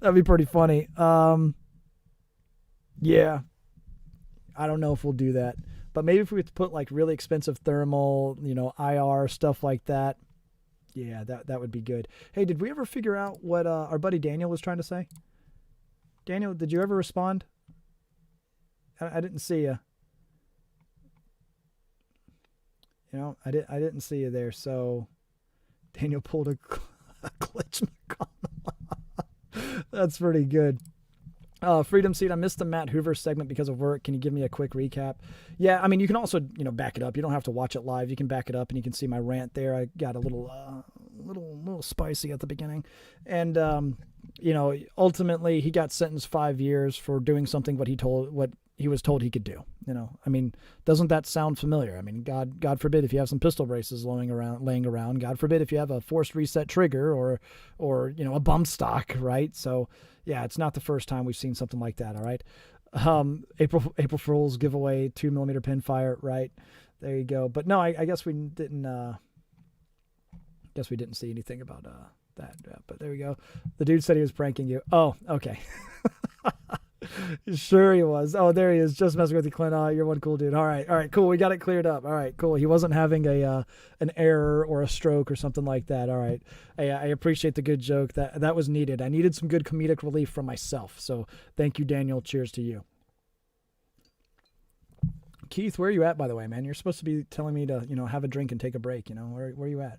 That'd be pretty funny. Yeah, I don't know if we'll do that, but maybe if we could put like really expensive thermal, IR stuff like that. Yeah, that would be good. Hey, did we ever figure out what our buddy Daniel was trying to say? Daniel, did you ever respond? I didn't see you. I didn't see you there. So Daniel pulled a glitch. That's pretty good. Freedom Seed, I missed the Matt Hoover segment because of work. Can you give me a quick recap? Yeah, I mean, you can also, back it up. You don't have to watch it live. You can back it up and you can see my rant there. I got a little spicy at the beginning. And, ultimately he got sentenced 5 years for doing something what he was told he could do. I mean, doesn't that sound familiar? I mean, God forbid if you have some pistol braces laying around, God forbid if you have a forced reset trigger or a bump stock, right? So yeah, it's not the first time we've seen something like that. All right. April Fool's giveaway, 2mm pin fire. Right. There you go. But no, I guess we didn't see anything about, that, but there we go. The dude said he was pranking you. Oh, okay. Sure he was. Oh, there he is. Just messing with you, Clint. You're one cool dude. All right, cool. We got it cleared up. All right, cool. He wasn't having an error or a stroke or something like that. All right. Hey, I appreciate the good joke. That was needed. I needed some good comedic relief from myself. So thank you, Daniel. Cheers to you. Keith, where are you at, by the way, man? You're supposed to be telling me to, have a drink and take a break. Where are you at?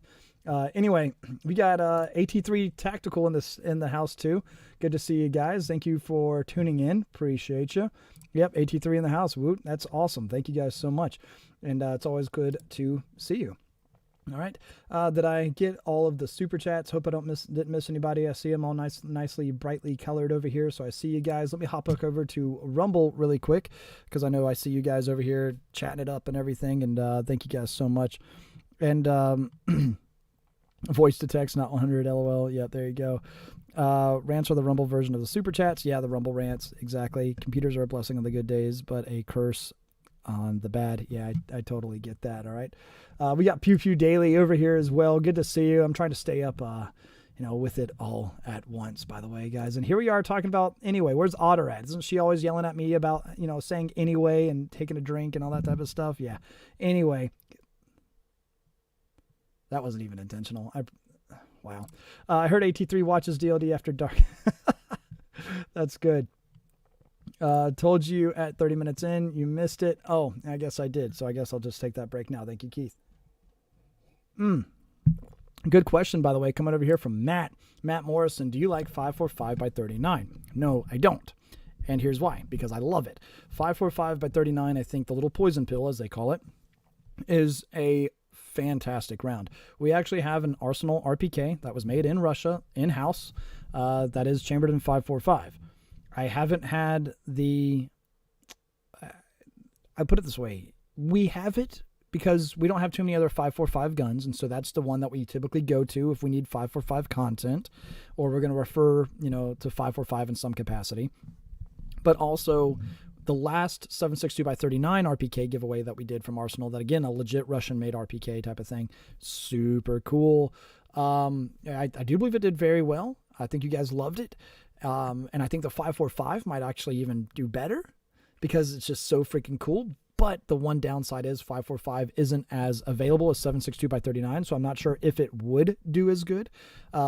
Anyway, we got AT3 Tactical in the house too. Good to see you guys. Thank you for tuning in. Appreciate you. Yep, AT3 in the house. Woot, that's awesome. Thank you guys so much. And it's always good to see you. All right. Did I get all of the super chats? Hope I didn't miss anybody. I see them all nicely brightly colored over here. So I see you guys. Let me hop back over to Rumble really quick because I know I see you guys over here chatting it up and everything. And thank you guys so much. And voice to text, not 100 LOL. Yep, there you go. Rants are the Rumble version of the super chats. Yeah, the Rumble rants. Exactly. Computers are a blessing on the good days, but a curse on the bad. Yeah, I totally get that. All right. We got Pew Pew Daily over here as well. Good to see you. I'm trying to stay up, with it all at once, by the way, guys. And here we are talking about anyway. Where's Otter at? Isn't she always yelling at me about, saying anyway and taking a drink and all that type of stuff? Yeah. Anyway. That wasn't even intentional. Wow. I heard AT3 watches DLD after dark. That's good. Told you at 30 minutes in, you missed it. Oh, I guess I did. So I guess I'll just take that break now. Thank you, Keith. Good question, by the way, coming over here from Matt. Matt Morrison, do you like 545x39? No, I don't. And here's why. Because I love it. 545x39, I think the little poison pill, as they call it, is a fantastic round. We actually have an Arsenal RPK that was made in Russia, in-house, that is chambered in 545. I haven't had I put it this way, we have it because we don't have too many other 545 guns, and so that's the one that we typically go to if we need 545 content, or we're going to refer, to 545 in some capacity. But also, the last 7.62x39 RPK giveaway that we did from Arsenal, that again, a legit Russian-made RPK type of thing, super cool. I do believe it did very well. I think you guys loved it. And I think the 545 might actually even do better because it's just so freaking cool. But the one downside is 545 isn't as available as 7.62x39, so I'm not sure if it would do as good.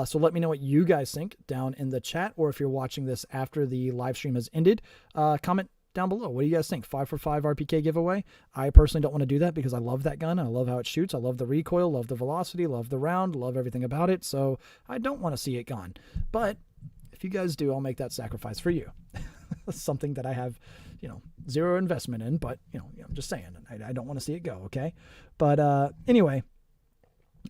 So let me know what you guys think down in the chat, or if you're watching this after the live stream has ended, comment down below. What do you guys think? 545 RPK giveaway? I personally don't want to do that because I love that gun. I love how it shoots. I love the recoil, love the velocity, love the round, love everything about it. So I don't want to see it gone. But if you guys do, I'll make that sacrifice for you. Something that I have, zero investment in, but, I'm just saying, I don't want to see it go. Okay. But, anyway,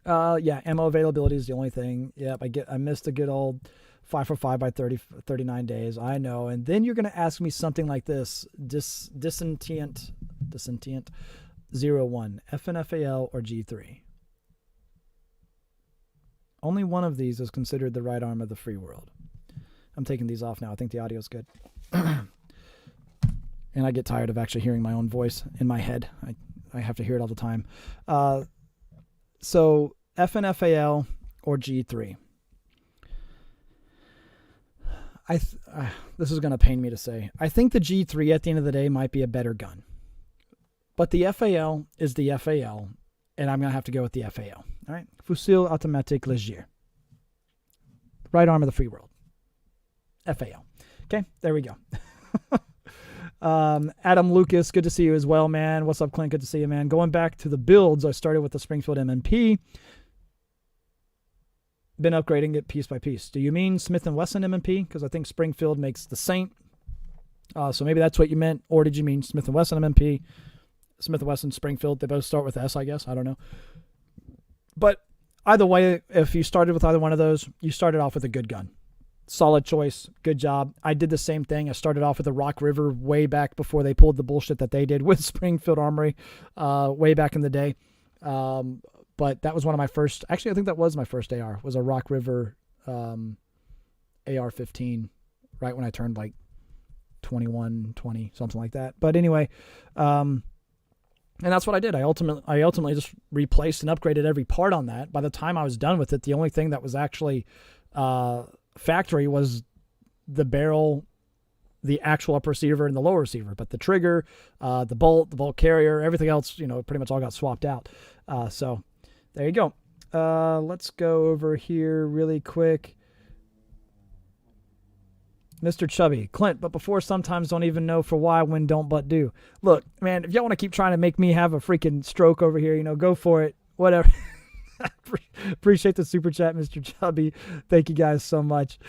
ammo availability is the only thing. Yep. I missed a good old 545x39 days. I know. And then you're going to ask me something like this, Dissentient 01, FNFAL or G3. Only one of these is considered the right arm of the free world. I'm taking these off now. I think the audio's good. And I get tired of actually hearing my own voice in my head. I have to hear it all the time. So FNFAL or G3. this is going to pain me to say. I think the G3 at the end of the day might be a better gun. But the FAL is the FAL, and I'm going to have to go with the FAL. All right? Fusil automatique léger. Right arm of the free world. FAL. Okay, there we go. Adam Lucas, good to see you as well, man. What's up, Clint? Good to see you, man. Going back to the builds, I started with the Springfield M&P. Been upgrading it piece by piece. Do you mean Smith & Wesson M&P? Because I think Springfield makes the Saint. So maybe that's what you meant. Or did you mean Smith & Wesson M&P? Smith & Wesson, Springfield. They both start with S, I guess. I don't know. But either way, if you started with either one of those, you started off with a good gun. Solid choice. Good job. I did the same thing. I started off with the Rock River way back before they pulled the bullshit that they did with Springfield Armory way back in the day. But that was one of my first, actually, I think that was my first AR, was a Rock River AR-15, right when I turned like 21, 20, something like that. But anyway, and that's what I did. I ultimately just replaced and upgraded every part on that. By the time I was done with it, the only thing that was actually factory was the barrel, the actual upper receiver and the lower receiver, but the trigger, the bolt carrier, everything else, pretty much all got swapped out. So there you go. Let's go over here really quick. Mr. Chubby, Clint, but before sometimes don't even know for why, when, don't, but do. Look, man, if y'all want to keep trying to make me have a freaking stroke over here, go for it. Whatever. Appreciate the super chat, Mr. Chubby. Thank you guys so much.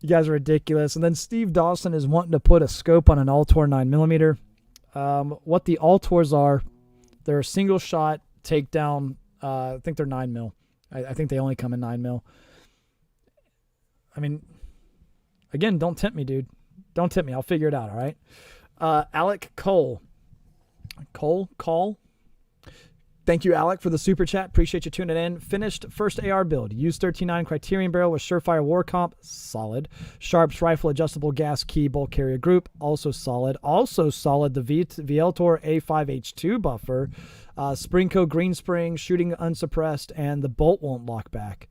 You guys are ridiculous. And then Steve Dawson is wanting to put a scope on an Altor 9mm. What the Altors are, they're a single shot takedown. I think they're 9mm. I think they only come in 9mm. I mean, again, don't tempt me, dude. Don't tempt me. I'll figure it out, all right? Alec Cole. Cole? Thank you, Alec, for the super chat. Appreciate you tuning in. Finished first AR build. Used 13.9 Criterion barrel with Surefire War Comp. Solid. Sharps rifle adjustable gas key bolt carrier group. Also solid. Also solid the Vieltor A5H2 buffer. Springco green spring, shooting unsuppressed, and the bolt won't lock back.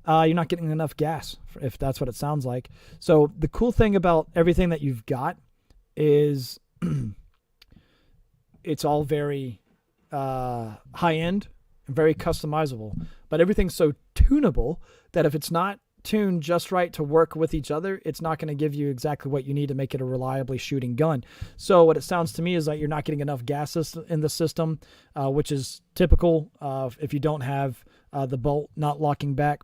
You're not getting enough gas, if that's what it sounds like. So the cool thing about everything that you've got is it's all very high-end and very customizable. But everything's so tunable that if it's not tuned just right to work with each other, it's not going to give you exactly what you need to make it a reliably shooting gun. So what it sounds to me is that you're not getting enough gas in the system, which is typical if you don't have the bolt not locking back.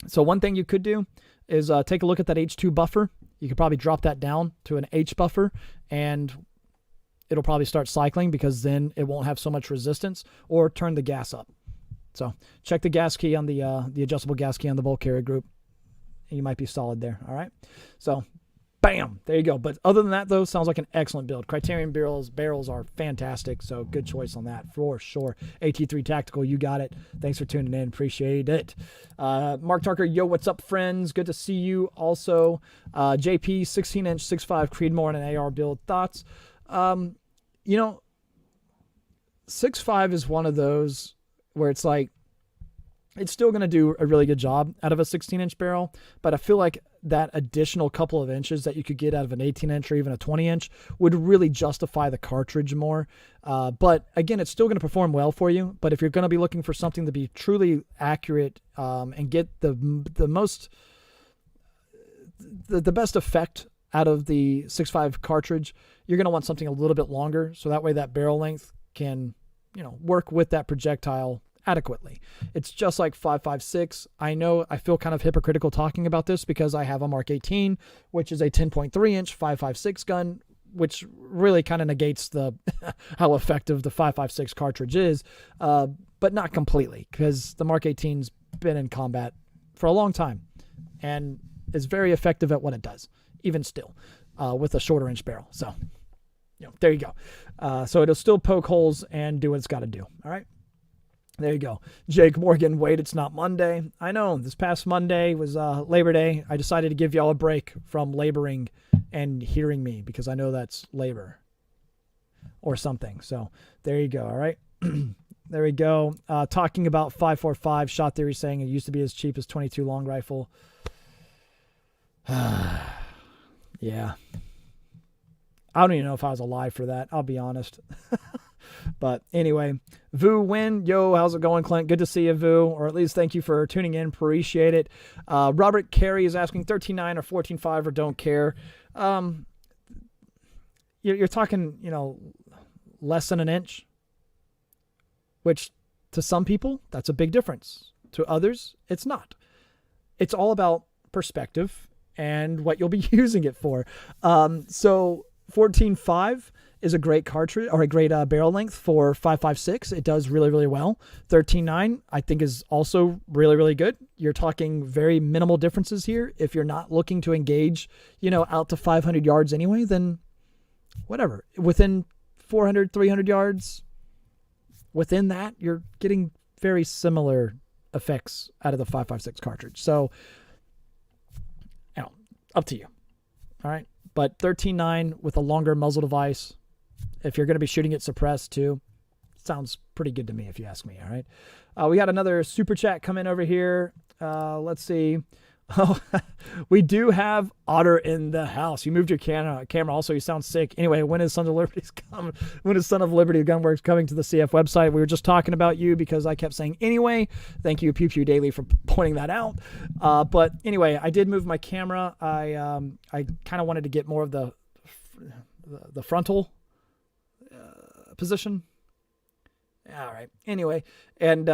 So one thing you could do is take a look at that H2 buffer. You could probably drop that down to an H buffer, and it'll probably start cycling because then it won't have so much resistance, or turn the gas up. So check the gas key on the adjustable gas key on the bolt carrier group. You might be solid there. All right. So bam, there you go. But other than that, though, sounds like an excellent build. Criterion barrels are fantastic. So good choice on that for sure. AT3 Tactical, you got it. Thanks for tuning in. Appreciate it. Mark Tarker, yo, what's up, friends? Good to see you. Also, JP, 16-inch 6.5 Creedmoor and an AR build. Thoughts? 6.5 is one of those where it's like, it's still going to do a really good job out of a 16-inch barrel, but I feel like that additional couple of inches that you could get out of an 18-inch or even a 20-inch would really justify the cartridge more. But again, it's still going to perform well for you. But if you're going to be looking for something to be truly accurate and get the best effect out of the 6.5 cartridge, you're going to want something a little bit longer, so that way that barrel length can, work with that projectile adequately. It's just like 5.56. I know I feel kind of hypocritical talking about this because I have a Mark 18, which is a 10.3-inch 5.56 gun, which really kind of negates the how effective the 5.56 cartridge is, but not completely, because the Mark 18's been in combat for a long time and is very effective at what it does, even still, with a shorter inch barrel. So, there you go. So it'll still poke holes and do what it's got to do. All right. There you go. Jake Morgan, wait, it's not Monday. I know, this past Monday was Labor Day. I decided to give y'all a break from laboring and hearing me because I know that's labor or something. So there you go, all right? There we go. Talking about 5.45, Shot Theory saying it used to be as cheap as 22 long rifle. Yeah. I don't even know if I was alive for that. I'll be honest. But anyway, Vu Win, yo, how's it going, Clint? Good to see you, Vu, or at least thank you for tuning in. Appreciate it. Robert Carey is asking 13.9 or 14.5 or don't care. You're talking, less than an inch, which to some people, that's a big difference. To others, it's not. It's all about perspective and what you'll be using it for. So 14.5 is a great cartridge or a great barrel length for 5.56. It does really, really well. 13.9 I think is also really, really good. You're talking very minimal differences here. If you're not looking to engage, out to 500 yards anyway, then whatever. Within 400, 300 yards, within that, you're getting very similar effects out of the 5.56 cartridge. So, up to you. All right. But 13.9 with a longer muzzle device, if you're going to be shooting it suppressed too, sounds pretty good to me if you ask me. All right. We got another super chat come in over here. Let's see. Oh, we do have Otter in the house. You moved your camera. Also, you sound sick. Anyway, when is Son of Liberty's coming? When is Son of Liberty Gunworks coming to the CF website? We were just talking about you because I kept saying anyway. Thank you, Pew Pew Daily, for pointing that out. But anyway, I did move my camera. I kind of wanted to get more of the frontal position. All right. Anyway, and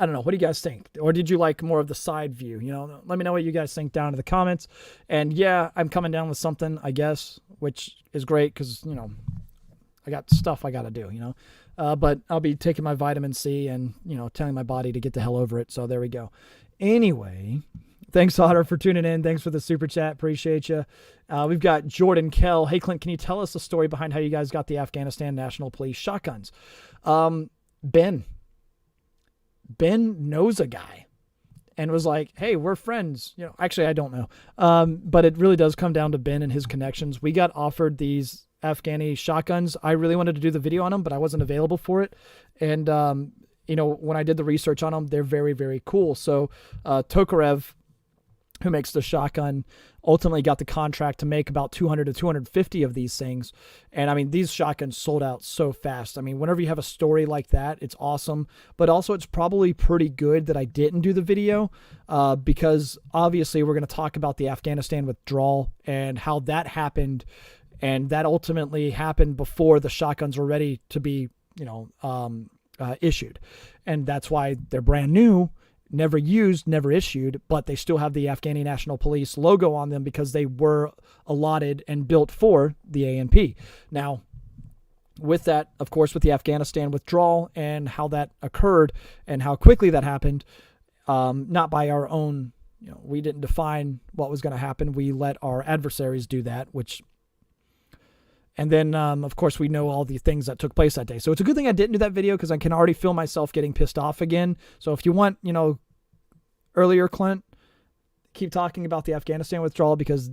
I don't know. What do you guys think? Or did you like more of the side view? Let me know what you guys think down in the comments. And yeah, I'm coming down with something, I guess, which is great because, I got stuff I got to do, but I'll be taking my vitamin C and, telling my body to get the hell over it. So there we go. Anyway, thanks, Otter, for tuning in. Thanks for the super chat. Appreciate you. We've got Jordan Kell. Hey, Clint, can you tell us the story behind how you guys got the Afghanistan National Police shotguns? Ben knows a guy and was like, hey, we're friends. Actually, I don't know. But it really does come down to Ben and his connections. We got offered these Afghani shotguns. I really wanted to do the video on them, but I wasn't available for it. And, when I did the research on them, they're very, very cool. So Tokarev, who makes the shotgun, ultimately got the contract to make about 200 to 250 of these things. And I mean, these shotguns sold out so fast. I mean, whenever you have a story like that, it's awesome. But also it's probably pretty good that I didn't do the video because obviously we're going to talk about the Afghanistan withdrawal and how that happened. And that ultimately happened before the shotguns were ready to be, issued. And that's why they're brand new. Never used, never issued, but they still have the Afghani National Police logo on them because they were allotted and built for the ANP. Now, with that, of course, with the Afghanistan withdrawal and how that occurred and how quickly that happened, not by our own, we didn't define what was going to happen. We let our adversaries do that, and then, of course, we know all the things that took place that day. So it's a good thing I didn't do that video because I can already feel myself getting pissed off again. So if you want, earlier, Clint, keep talking about the Afghanistan withdrawal because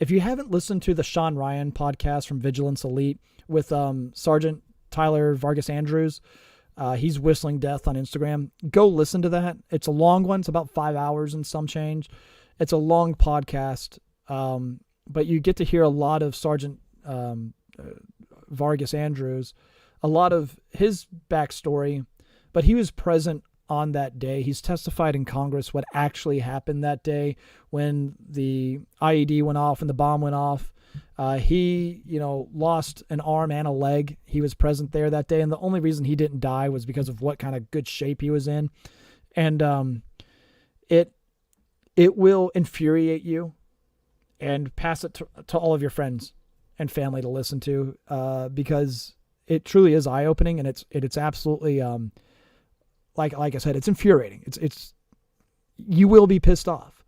if you haven't listened to the Sean Ryan podcast from Vigilance Elite with Sergeant Tyler Vargas Andrews, he's Whistling Death on Instagram. Go listen to that. It's a long one. It's about 5 hours and some change. It's a long podcast, but you get to hear a lot of Sergeant Vargas Andrews, a lot of his backstory, but he was present on that day. He's testified in Congress what actually happened that day when the IED went off and the bomb went off. He, lost an arm and a leg. He was present there that day. And the only reason he didn't die was because of what kind of good shape he was in. And, it will infuriate you and pass it to all of your friends and family to listen to, because it truly is eye-opening and it's absolutely, like I said, it's infuriating. It's you will be pissed off.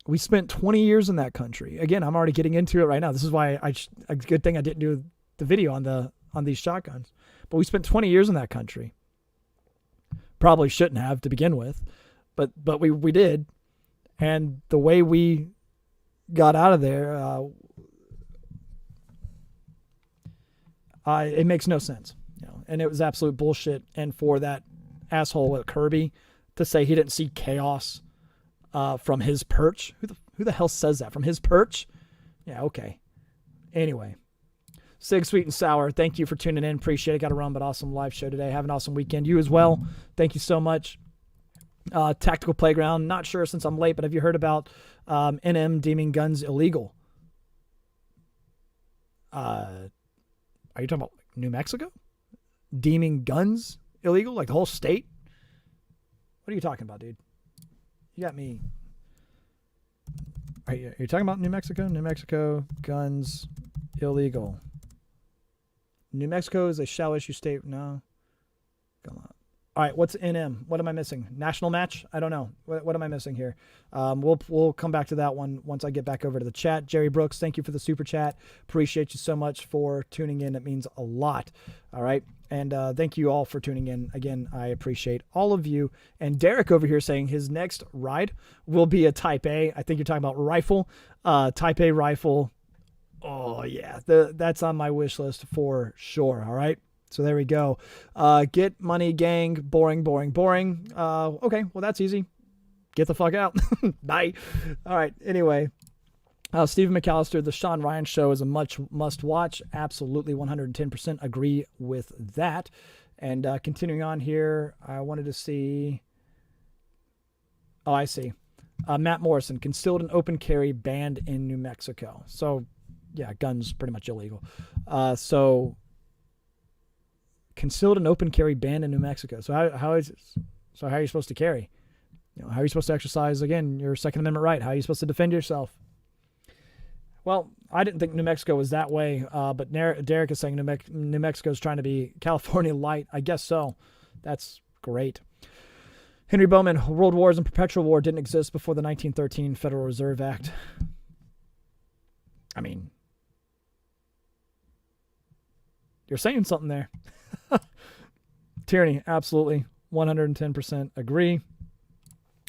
We spent 20 years in that country. Again, I'm already getting into it right now. This is why a good thing I didn't do the video on these shotguns. But we spent 20 years in that country. Probably shouldn't have to begin with, but we did. And the way we got out of there, it makes no sense, and it was absolute bullshit. And for that asshole at Kirby to say he didn't see chaos from his perch, who Who the hell says that? From his perch? Yeah, okay. Anyway. Sig Sweet and Sour, thank you for tuning in. Appreciate it. Got to run, but awesome live show today. Have an awesome weekend. You as well. Thank you so much. Tactical Playground. Not sure since I'm late, but have you heard about NM deeming guns illegal? Are you talking about New Mexico? Deeming guns illegal? Like the whole state? What are you talking about, dude? You got me. Are you talking about New Mexico? New Mexico, guns illegal. New Mexico is a shall issue state. No. Come on. All right, what's NM? What am I missing? National match? I don't know. What am I missing here? We'll come back to that one once I get back over to the chat. Jerry Brooks, thank you for the super chat. Appreciate you so much for tuning in. It means a lot. All right, and thank you all for tuning in. Again, I appreciate all of you. And Derek over here saying his next ride will be a Type A. I think you're talking about rifle. Type A rifle. Oh, yeah, that's on my wish list for sure. All right. So there we go. Get money, gang. Boring, boring, boring. Okay, well, that's easy. Get the fuck out. Bye. All right, anyway. Stephen McAllister, the Sean Ryan Show is a must watch. Absolutely 110% agree with that. And continuing on here, I wanted to see. Oh, I see. Matt Morrison, concealed and open carry banned in New Mexico. So, yeah, guns pretty much illegal. Concealed and open carry banned in New Mexico. So how are you supposed to carry? How are you supposed to exercise, again, your Second Amendment right? How are you supposed to defend yourself? Well, I didn't think New Mexico was that way, but Derek is saying New Mexico is trying to be California light. I guess so. That's great. Henry Bowman, world wars and perpetual war didn't exist before the 1913 Federal Reserve Act. I mean, you're saying something there. Tyranny, absolutely. 110% agree.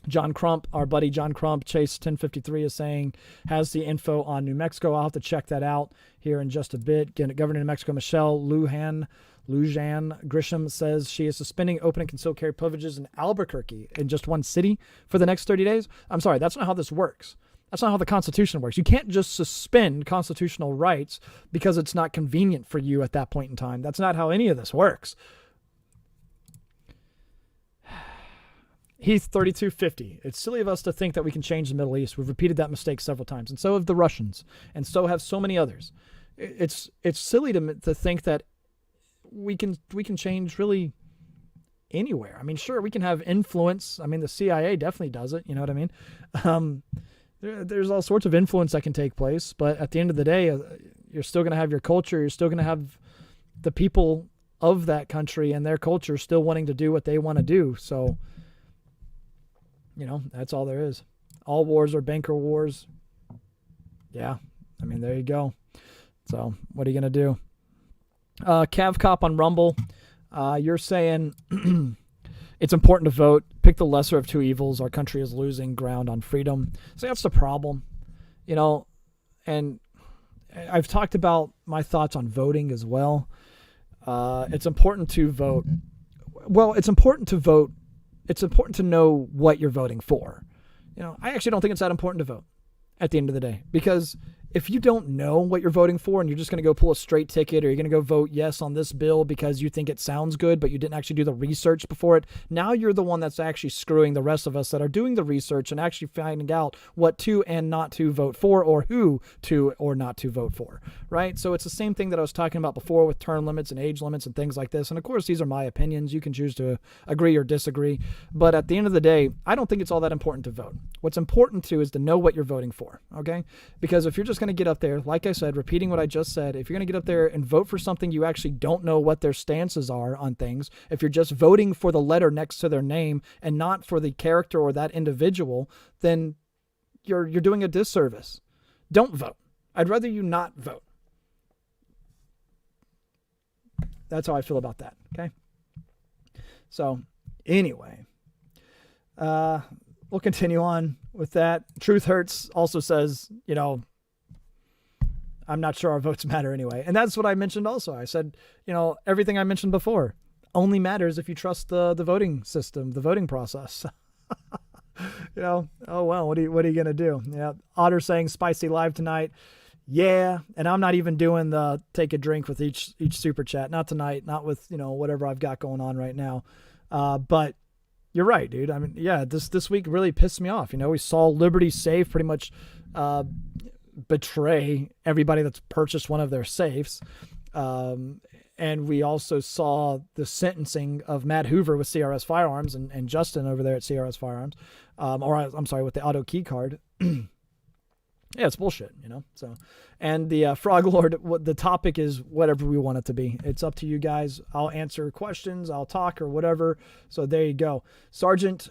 John Crump, our buddy John Crump, Chase 1053 is saying, has the info on New Mexico. I'll have to check that out here in just a bit. Governor of New Mexico, Michelle Lujan Grisham says she is suspending open and concealed carry privileges in Albuquerque in just one city for the next 30 days. I'm sorry, that's not how this works. That's not how the Constitution works. You can't just suspend constitutional rights because it's not convenient for you at that point in time. That's not how any of this works. Heath 3250. It's silly of us to think that we can change the Middle East. We've repeated that mistake several times, and so have the Russians, and so have so many others. It's silly to think that we can change really anywhere. I mean, sure, we can have influence. I mean, the CIA definitely does it. You know what I mean? There's all sorts of influence that can take place, but at the end of the day, you're still going to have your culture. You're still going to have the people of that country and their culture still wanting to do what they want to do. So, that's all there is. All wars are banker wars. Yeah. I mean, there you go. So what are you going to do? Cav Cop on Rumble. You're saying it's important to vote. Pick the lesser of two evils. Our country is losing ground on freedom. So that's the problem, and I've talked about my thoughts on voting as well. It's important to vote. Well, it's important to vote. It's important to know what you're voting for. I actually don't think it's that important to vote at the end of the day, because if you don't know what you're voting for and you're just going to go pull a straight ticket, or you're going to go vote yes on this bill because you think it sounds good, but you didn't actually do the research before it, now you're the one that's actually screwing the rest of us that are doing the research and actually finding out what to and not to vote for, or who to or not to vote for, right? So it's the same thing that I was talking about before with term limits and age limits and things like this. And of course, these are my opinions. You can choose to agree or disagree. But at the end of the day, I don't think it's all that important to vote. What's important to is to know what you're voting for, okay? Because if you're just going to get up there, like I said, repeating what I just said, if you're going to get up there and vote for something you actually don't know what their stances are on things, if you're just voting for the letter next to their name and not for the character or that individual, then you're doing a disservice. Don't vote. I'd rather you not vote. That's how I feel about that, okay? So, anyway, we'll continue on with that. Truth Hurts also says, I'm not sure our votes matter anyway. And that's what I mentioned also. I said, everything I mentioned before only matters if you trust the voting system, the voting process. Oh well, what are you gonna do? Yeah, Otter saying spicy live tonight. Yeah, and I'm not even doing the take a drink with each super chat. Not tonight. Not with whatever I've got going on right now. But you're right, dude. I mean, yeah, this week really pissed me off. We saw Liberty Safe pretty much betray everybody that's purchased one of their safes. And we also saw the sentencing of Matt Hoover with CRS Firearms and Justin over there at CRS Firearms. Or I'm sorry, with the auto key card. Yeah, it's bullshit, So, and the Frog Lord, the topic is whatever we want it to be. It's up to you guys. I'll answer questions, I'll talk or whatever. So there you go. Sergeant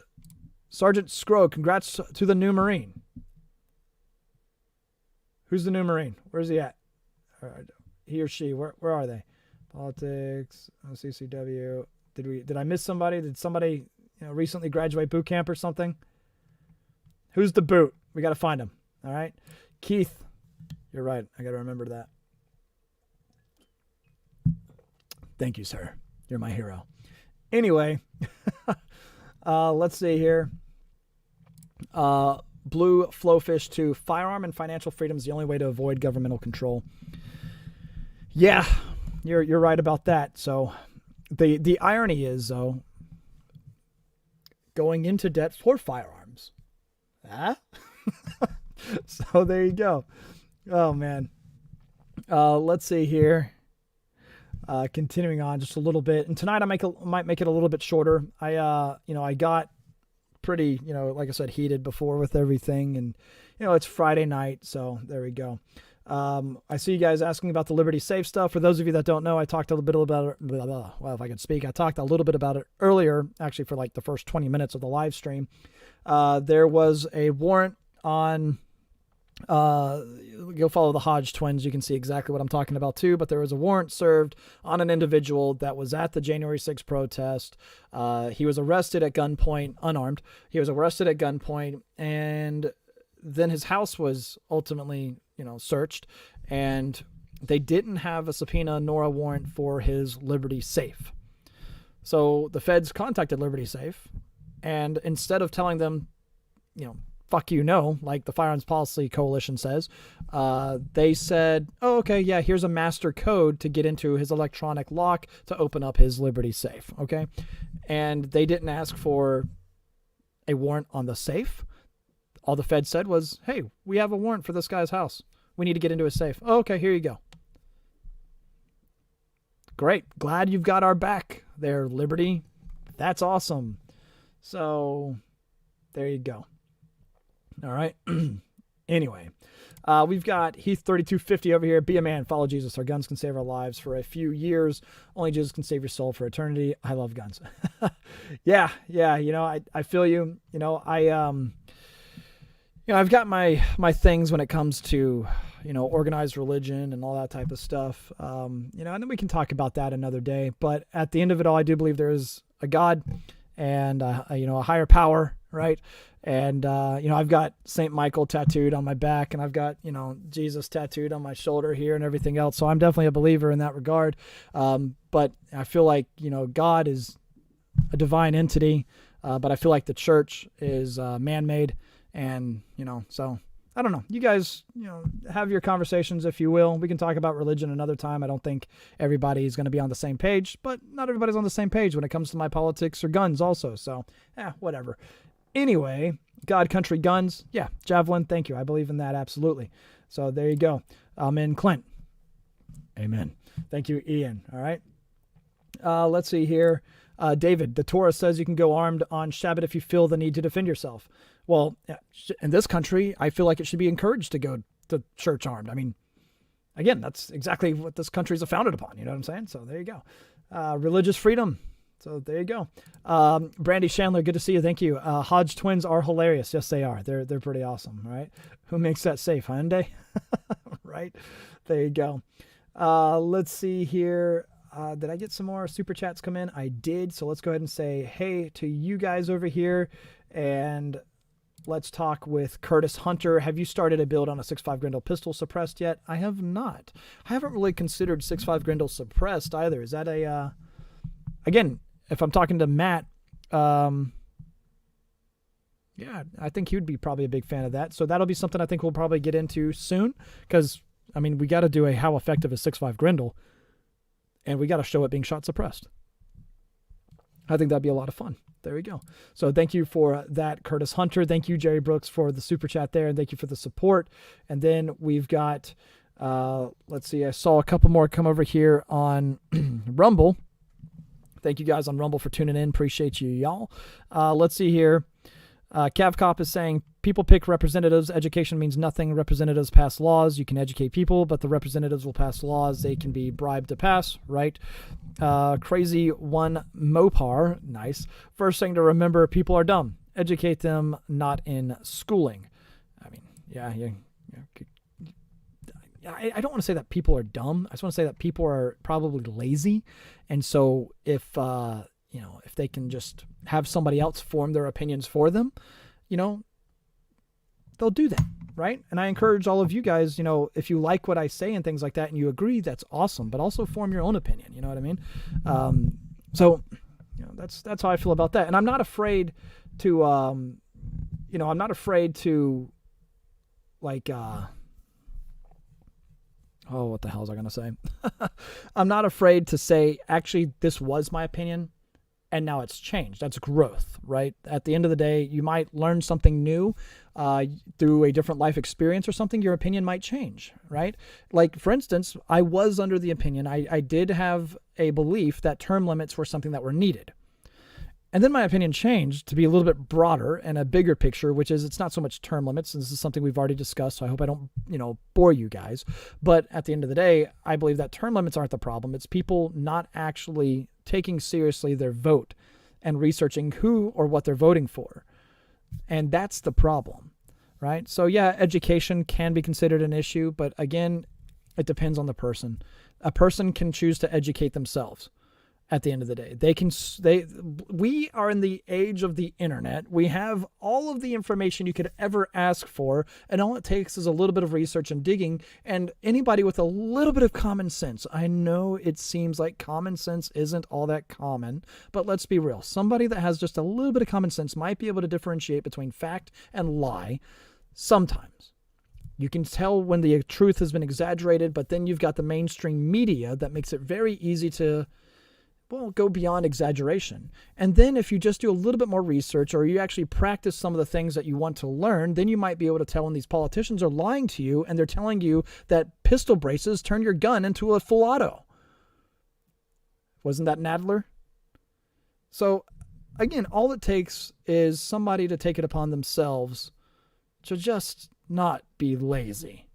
Scrow, congrats to the new Marine. Who's the new Marine? Where's he at? He or she? Where are they? Politics, CCW. Did I miss somebody? Did somebody recently graduate boot camp or something? Who's the boot? We got to find him. All right. Keith, you're right. I got to remember that. Thank you, sir. You're my hero. Anyway, let's see here. Blue Flowfish 2, firearm and financial freedom is the only way to avoid governmental control. Yeah, you're right about that. So the irony is, though, going into debt for firearms. Huh? So there you go. Oh man. Let's see here. Continuing on just a little bit, and tonight might make it a little bit shorter. I got pretty, like I said, heated before with everything, and it's Friday night, so there we go. I see you guys asking about the Liberty Safe stuff. For those of you that don't know, I talked a little bit about it. Well, if I could speak, I talked a little bit about it earlier, actually for like the first 20 minutes of the live stream. There was a warrant on, go follow the Hodge twins. You can see exactly what I'm talking about too, but there was a warrant served on an individual that was at the January 6th protest. He was arrested at gunpoint, unarmed. He was arrested at gunpoint, and then his house was ultimately, searched, and they didn't have a subpoena nor a warrant for his Liberty Safe. So the feds contacted Liberty Safe, and instead of telling them, fuck you, no, like the Firearms Policy Coalition says, they said, oh, okay, yeah, here's a master code to get into his electronic lock to open up his Liberty Safe, okay? And they didn't ask for a warrant on the safe. All the Fed said was, hey, we have a warrant for this guy's house. We need to get into his safe. Oh, okay, here you go. Great. Glad you've got our back there, Liberty. That's awesome. So there you go. All right. Anyway, we've got Heath 3250 over here. Be a man. Follow Jesus. Our guns can save our lives for a few years. Only Jesus can save your soul for eternity. I love guns. Yeah. I feel you. I've got my things when it comes to, organized religion and all that type of stuff. And then we can talk about that another day. But at the end of it all, I do believe there is a God and, a higher power, right? And, I've got St. Michael tattooed on my back, and I've got, Jesus tattooed on my shoulder here and everything else. So I'm definitely a believer in that regard. But I feel like, God is a divine entity, but I feel like the church is man-made. And, so I don't know. You guys, have your conversations, if you will. We can talk about religion another time. I don't think everybody is going to be on the same page, but not everybody's on the same page when it comes to my politics or guns also. So, whatever. Anyway, God, country, guns. Yeah, Javelin, thank you. I believe in that, absolutely. So there you go. Amen, Clint. Amen. Thank you, Ian. All right. Let's see here. David, the Torah says you can go armed on Shabbat if you feel the need to defend yourself. Well, in this country, I feel like it should be encouraged to go to church armed. I mean, again, that's exactly what this country is founded upon. You know what I'm saying? So there you go. Religious freedom. So there you go. Brandy Chandler, good to see you. Thank you. Hodge twins are hilarious. Yes, they are. They're pretty awesome, right? Who makes that safe? Hyundai? Right? There you go. Let's see here. Did I get some more super chats come in? I did. So let's go ahead and say hey to you guys over here. And let's talk with Curtis Hunter. Have you started a build on a 6.5 Grendel pistol suppressed yet? I have not. I haven't really considered 6.5 Grendel suppressed either. Is that a, again, if I'm talking to Matt, Yeah, I think he would be probably a big fan of that. So that'll be something I think we'll probably get into soon because, I mean, we got to do a how effective is 6.5 Grendel, and we got to show it being shot suppressed. I think that'd be a lot of fun. There we go. So thank you for that, Curtis Hunter. Thank you, Jerry Brooks, for the super chat there, and thank you for the support. And then we've got, let's see, I saw a couple more come over here on Rumble. Thank you guys on Rumble for tuning in. Appreciate you, y'all. Let's see here. Cavcop is saying, people pick representatives. Education means nothing. Representatives pass laws. You can educate people, but the representatives will pass laws they can be bribed to pass, right? Crazy one Mopar, nice. First thing to remember, people are dumb. Educate them, not in schooling. I mean, yeah. I don't want to say that people are dumb. I just want to say that people are probably lazy. And so if they can just have somebody else form their opinions for them, they'll do that, right? And I encourage all of you guys, if you like what I say and things like that and you agree, that's awesome, but also form your own opinion, you know what I mean? So that's how I feel about that. And I'm not afraid to, what the hell was I going to say? I'm not afraid to say, actually, this was my opinion, and now it's changed. That's growth, right? At the end of the day, you might learn something new through a different life experience or something. Your opinion might change, right? Like, for instance, I was under the opinion, I did have a belief that term limits were something that were needed. And then my opinion changed to be a little bit broader and a bigger picture, which is it's not so much term limits. And this is something we've already discussed, so I hope I don't, bore you guys. But at the end of the day, I believe that term limits aren't the problem. It's people not actually taking seriously their vote and researching who or what they're voting for. And that's the problem, right? So yeah, education can be considered an issue, but again, it depends on the person. A person can choose to educate themselves. At the end of the day, we are in the age of the internet. We have all of the information you could ever ask for, and all it takes is a little bit of research and digging, and anybody with a little bit of common sense. I know it seems like common sense isn't all that common, but let's be real. Somebody that has just a little bit of common sense might be able to differentiate between fact and lie sometimes. You can tell when the truth has been exaggerated, but then you've got the mainstream media that makes it very easy to go beyond exaggeration. And then if you just do a little bit more research or you actually practice some of the things that you want to learn, then you might be able to tell when these politicians are lying to you and they're telling you that pistol braces turn your gun into a full auto. Wasn't that Nadler? So again, all it takes is somebody to take it upon themselves to just not be lazy.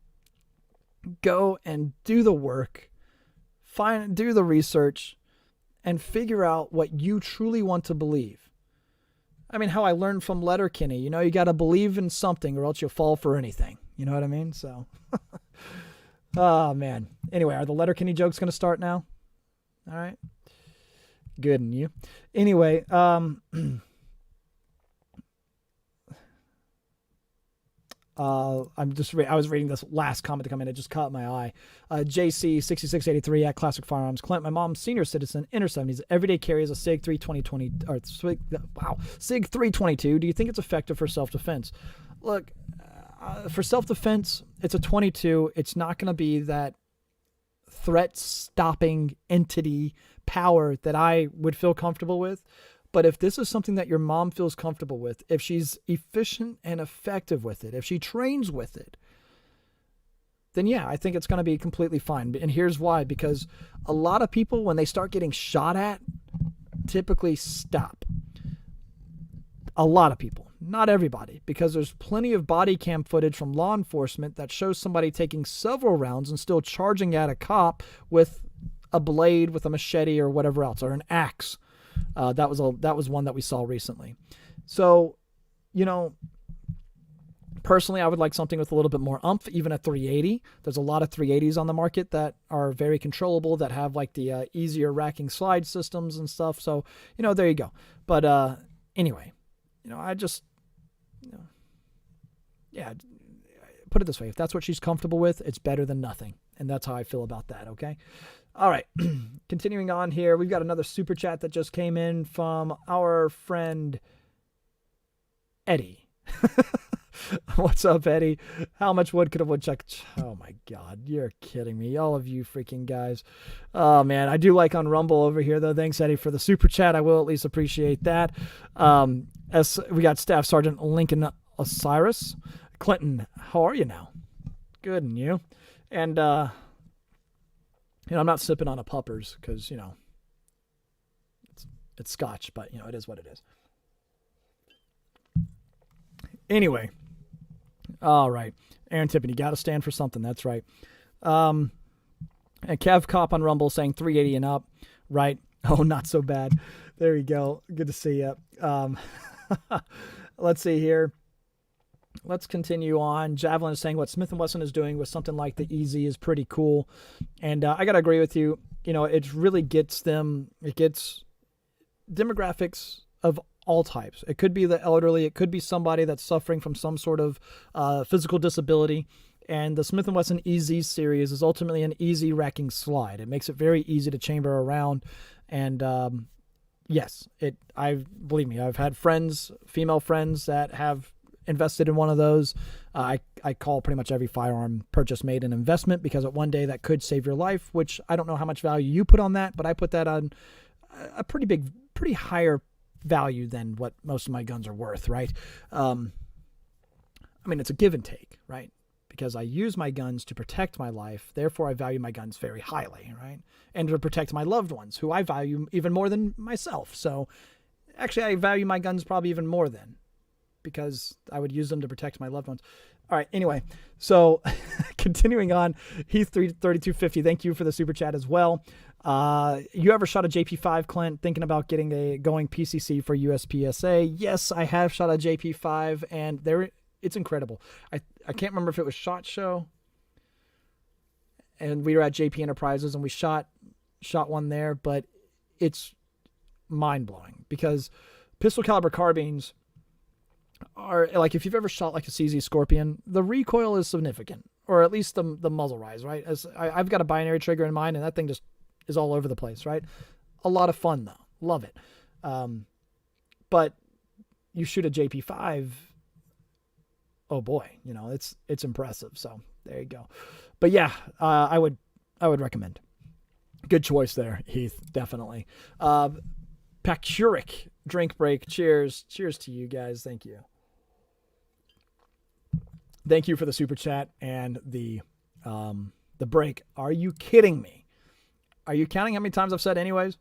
Go and do the work, do the research, and figure out what you truly want to believe. I mean, how I learned from Letterkenny, you got to believe in something or else you'll fall for anything. You know what I mean? So, oh man. Anyway, are the Letterkenny jokes going to start now? All right. Good on you. Anyway, I was reading this last comment to come in. It just caught my eye. JC6683 at Classic Firearms. Clint, my mom's senior citizen in her 70s. Everyday carries a SIG 320 or SIG 322. Do you think it's effective for self-defense? Look, for self-defense, it's a 22. It's not going to be that threat-stopping entity power that I would feel comfortable with. But if this is something that your mom feels comfortable with, if she's efficient and effective with it, if she trains with it, then yeah, I think it's going to be completely fine. And here's why, because a lot of people, when they start getting shot at, typically stop. A lot of people, not everybody, because there's plenty of body cam footage from law enforcement that shows somebody taking several rounds and still charging at a cop with a blade, with a machete or whatever else, or an axe. That was one that we saw recently. So, personally, I would like something with a little bit more oomph, even a 380. There's a lot of 380s on the market that are very controllable, that have like the easier racking slide systems and stuff. So, there you go. But anyway, I just, put it this way. If that's what she's comfortable with, it's better than nothing. And that's how I feel about that, okay? All right, continuing on here, we've got another super chat that just came in from our friend Eddie. What's up, Eddie? How much wood could a woodchuck? Oh my God, you're kidding me! All of you freaking guys. Oh man, I do like on Rumble over here though. Thanks, Eddie, for the super chat. I will at least appreciate that. As we got Staff Sergeant Lincoln Osiris, Clinton. How are you now? Good, and you? And I'm not sipping on a puppers because it's Scotch, but it is what it is. Anyway. All right. Aaron Tippin, you got to stand for something. That's right. And Kev Cop on Rumble saying 380 and up. Right. Oh, not so bad. There you go. Good to see you. Let's see here. Let's continue on. Javelin is saying what Smith & Wesson is doing with something like the EZ is pretty cool. And I got to agree with you. It really gets demographics of all types. It could be the elderly. It could be somebody that's suffering from some sort of physical disability. And the Smith & Wesson EZ series is ultimately an easy racking slide. It makes it very easy to chamber around. And yes, believe me, I've had friends, female friends that have invested in one of those. I call pretty much every firearm purchase made an investment because at one day that could save your life, which I don't know how much value you put on that, but I put that on a pretty higher value than what most of my guns are worth, right? It's a give and take, right? Because I use my guns to protect my life, therefore I value my guns very highly, right? And to protect my loved ones, who I value even more than myself. So actually I value my guns probably even more then, because I would use them to protect my loved ones. All right, anyway, so continuing on, Heath3250, thank you for the super chat as well. You ever shot a JP5, Clint? Thinking about getting going PCC for USPSA? Yes, I have shot a JP5, and it's incredible. I can't remember if it was SHOT Show, and we were at JP Enterprises, and we shot one there, but it's mind-blowing because pistol caliber carbines are like, if you've ever shot like a CZ Scorpion, the recoil is significant, or at least the muzzle rise, right? I've got a binary trigger in mine, and that thing just is all over the place, right? A lot of fun though. Love it. But you shoot a JP5, oh boy, it's impressive. So there you go. But yeah, I would recommend. Good choice there, Heath. Definitely. Pacuric drink break. Cheers. Cheers to you guys. Thank you. Thank you for the super chat and the break. Are you kidding me? Are you counting how many times I've said anyways?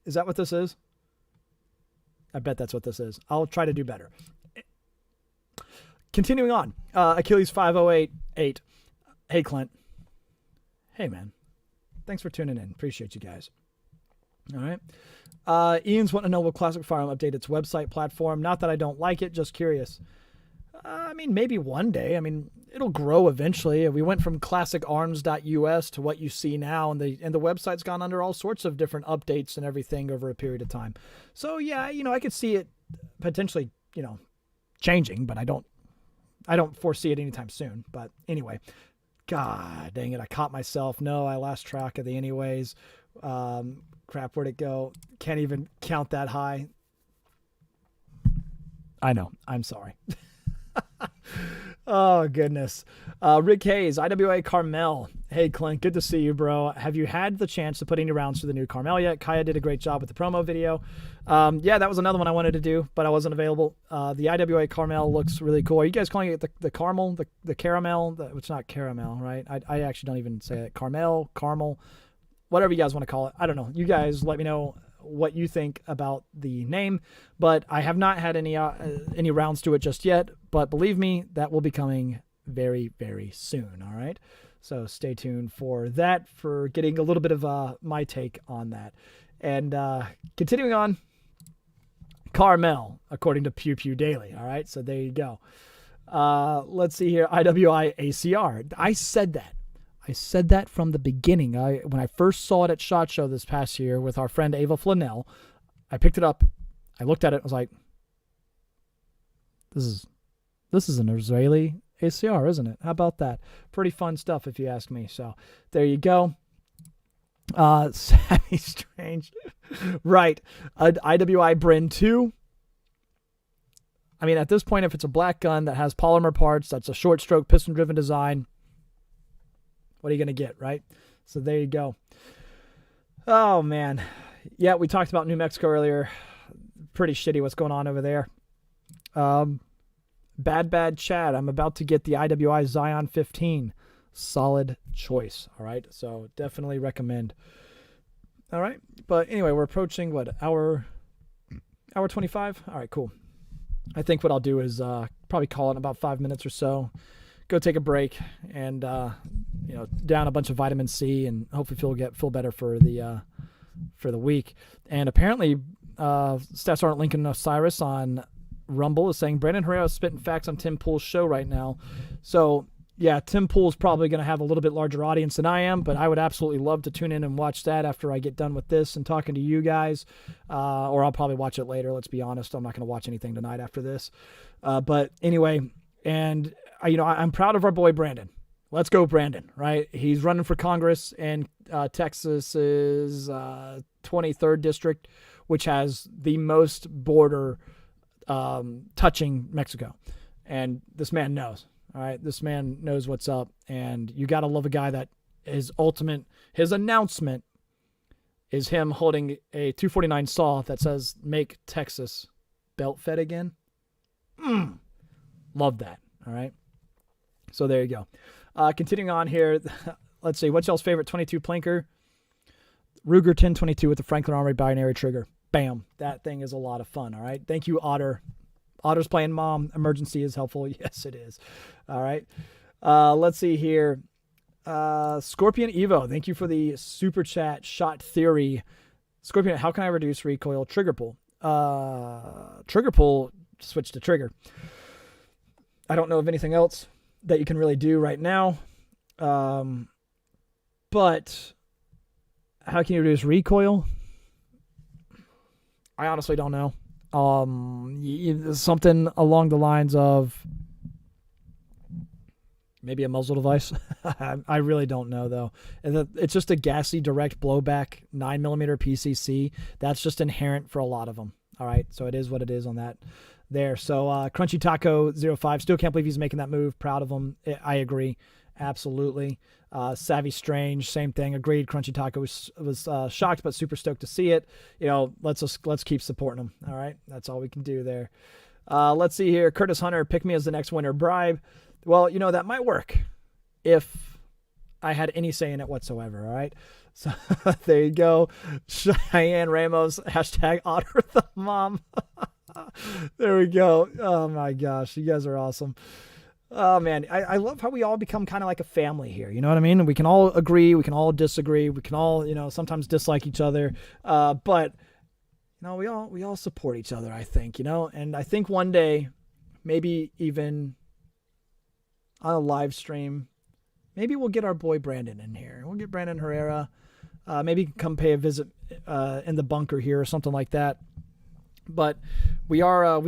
Is that what this is? I bet that's what this is. I'll try to do better. Continuing on. Achilles 5088. Hey, Clint. Hey, man. Thanks for tuning in. Appreciate you guys. All right. Ian's wanting to know will Classic Firearm update its website platform. Not that I don't like it, just curious. Maybe one day. It'll grow eventually. We went from classicarms.us to what you see now, and the website's gone under all sorts of different updates and everything over a period of time. So yeah, I could see it potentially, changing, but I don't foresee it anytime soon. But anyway, God dang it, I caught myself. No, I lost track of the anyways. Crap, where'd it go? Can't even count that high. I know. I'm sorry. Oh, goodness. Rick Hayes, IWA Carmel. Hey, Clint, good to see you, bro. Have you had the chance to put any rounds to the new Carmel yet? Kaya did a great job with the promo video. Yeah, that was another one I wanted to do, but I wasn't available. The IWA Carmel looks really cool. Are you guys calling it the caramel, the caramel? It's not caramel, right? I actually don't even say it. Caramel, whatever you guys want to call it. I don't know. You guys let me know what you think about the name, but I have not had any rounds to it just yet, but believe me, that will be coming very, very soon. All right. So stay tuned for that, for getting a little bit of my take on that. And continuing on, Carmel, according to Pew Pew Daily. All right. So there you go. Let's see here. IWI ACR. I said that from the beginning. When I first saw it at SHOT Show this past year with our friend Ava Flanell, I picked it up. I looked at it. I was like, this is an Israeli ACR, isn't it? How about that? Pretty fun stuff, if you ask me. So there you go. Savvy Strange. Right. IWI Bryn 2. I mean, at this point, if it's a black gun that has polymer parts, that's a short stroke piston driven design, what are you going to get, right? So there you go. Oh, man. Yeah, we talked about New Mexico earlier. Pretty shitty what's going on over there. Bad Chad. I'm about to get the IWI Zion 15. Solid choice. All right. So definitely recommend. All right. But anyway, we're approaching what, hour 25? All right, cool. I think what I'll do is probably call it in about 5 minutes or so. Go take a break and down a bunch of vitamin C and hopefully feel better for the week. And apparently, Stats Aren't Lincoln Osiris on Rumble is saying Brandon Herrera is spitting facts on Tim Pool's show right now. So yeah, Tim Pool's probably going to have a little bit larger audience than I am, but I would absolutely love to tune in and watch that after I get done with this and talking to you guys. Or I'll probably watch it later. Let's be honest. I'm not going to watch anything tonight after this. But anyway, and I'm proud of our boy Brandon. Let's go, Brandon, right? He's running for Congress in Texas's 23rd district, which has the most border touching Mexico. And this man knows, all right? This man knows what's up. And you got to love a guy that his announcement is him holding a 249 saw that says, "Make Texas belt fed again." Love that, all right? So there you go. Continuing on here, let's see. What's y'all's favorite 22 plinker? Ruger 1022 with the Franklin Armory binary trigger. Bam. That thing is a lot of fun, all right? Thank you, Otter. Otter's playing mom. Emergency is helpful. Yes, it is. All right. Let's see here. Scorpion Evo, thank you for the super chat. Shot Theory. Scorpion, how can I reduce recoil trigger pull? Trigger pull, switch to trigger. I don't know of anything else that you can really do right now. But how can you reduce recoil? I honestly don't know. Something along the lines of maybe a muzzle device. I really don't know, though. It's just a gassy direct blowback 9mm PCC. That's just inherent for a lot of them. All right, so it is what it is on that there. So Crunchy Taco 05, still can't believe he's making that move. Proud of him. I agree. Absolutely. Savvy Strange, same thing. Agreed. Crunchy Taco was shocked but super stoked to see it. Let's keep supporting him. All right, that's all we can do there. Let's see here. Curtis Hunter, pick me as the next winner. Bribe. Well, that might work if I had any say in it whatsoever. All right. So there you go. Cheyenne Ramos, hashtag Otter the Mom. There we go. Oh my gosh. You guys are awesome. Oh man. I love how we all become kind of like a family here. You know what I mean? We can all agree. We can all disagree. We can all, sometimes dislike each other. But we all support each other, I think, and I think one day, maybe even on a live stream, maybe we'll get our boy Brandon in here. We'll get Brandon Herrera. Maybe come pay a visit in the bunker here or something like that. But we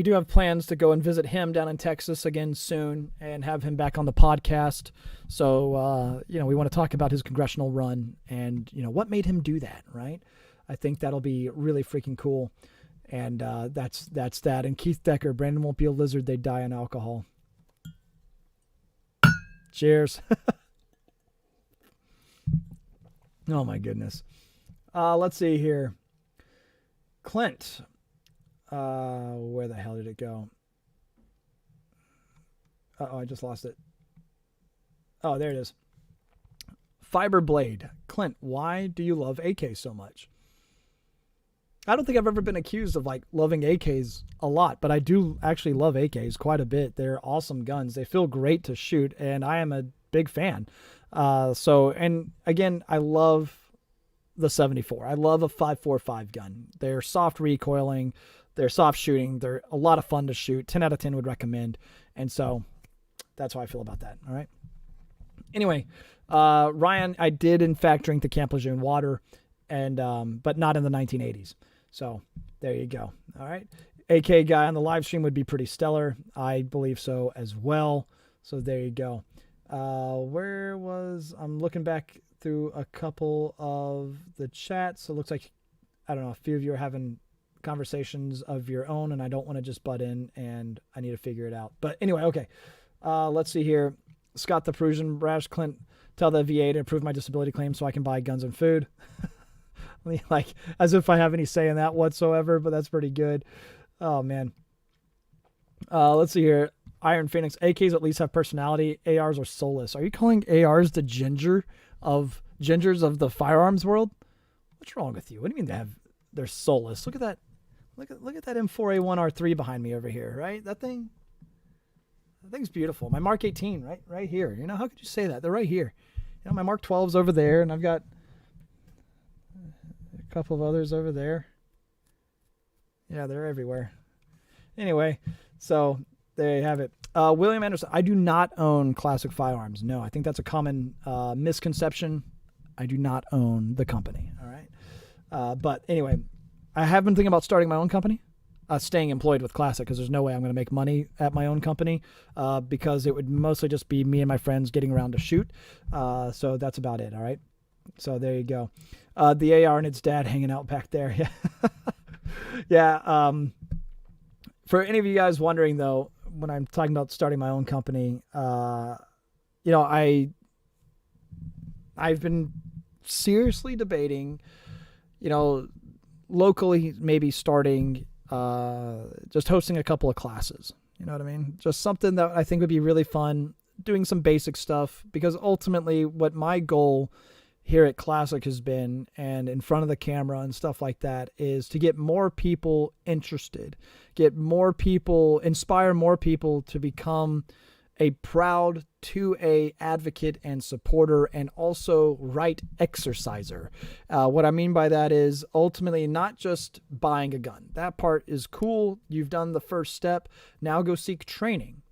do have plans to go and visit him down in Texas again soon and have him back on the podcast. So, we want to talk about his congressional run and, what made him do that, right? I think that'll be really freaking cool. And that's that. And Keith Decker, Brandon won't be a lizard. They die on alcohol. Cheers. Oh, my goodness. Let's see here. Clint. Where the hell did it go? I just lost it. Oh, there it is. Fiber Blade. Clint, why do you love AK so much? I don't think I've ever been accused of loving AKs a lot, but I do actually love AKs quite a bit. They're awesome guns. They feel great to shoot, and I am a big fan. And again, I love the 74. I love a 5.45 gun. They're soft recoiling. They're soft shooting. They're a lot of fun to shoot. 10 out of 10 would recommend. And so that's how I feel about that. All right. Anyway, Ryan, I did in fact drink the Camp Lejeune water, and but not in the 1980s. So there you go. All right. AK guy on the live stream would be pretty stellar. I believe so as well. So there you go. I'm looking back through a couple of the chats. So it looks like, I don't know, a few of you are having conversations of your own, and I don't want to just butt in, and I need to figure it out. But anyway, okay. Let's see here. Scott the Prussian Brash Clint, tell the VA to approve my disability claim so I can buy guns and food. Like, as if I have any say in that whatsoever, but that's pretty good. Oh, man. Let's see here. Iron Phoenix, AKs at least have personality. ARs are soulless. Are you calling ARs the gingers of the firearms world? What's wrong with you? What do you mean they're soulless? Look at that. Look at that M4A1R3 behind me over here, right? That thing's beautiful. My Mark 18, right here. You know, how could you say that? They're right here. You know, my Mark 12's over there, and I've got a couple of others over there. Yeah, they're everywhere. Anyway, so there you have it. William Anderson, I do not own Classic Firearms. No, I think that's a common misconception. I do not own the company. All right. But anyway, I have been thinking about starting my own company, staying employed with Classic, because there's no way I'm going to make money at my own company, because it would mostly just be me and my friends getting around to shoot. So that's about it. All right. So there you go. The AR and its dad hanging out back there. Yeah. Yeah. For any of you guys wondering, though, when I'm talking about starting my own company, you know, I've been seriously debating, you know, locally maybe starting, just hosting a couple of classes. You know what I mean? Just something that I think would be really fun, doing some basic stuff, because ultimately what my goal here at Classic has been, and in front of the camera and stuff like that, is to get more people interested, get more people, inspire more people to become a proud 2A advocate and supporter, and also right exerciser. What I mean by that is ultimately not just buying a gun. That part is cool. You've done the first step. Now go seek training.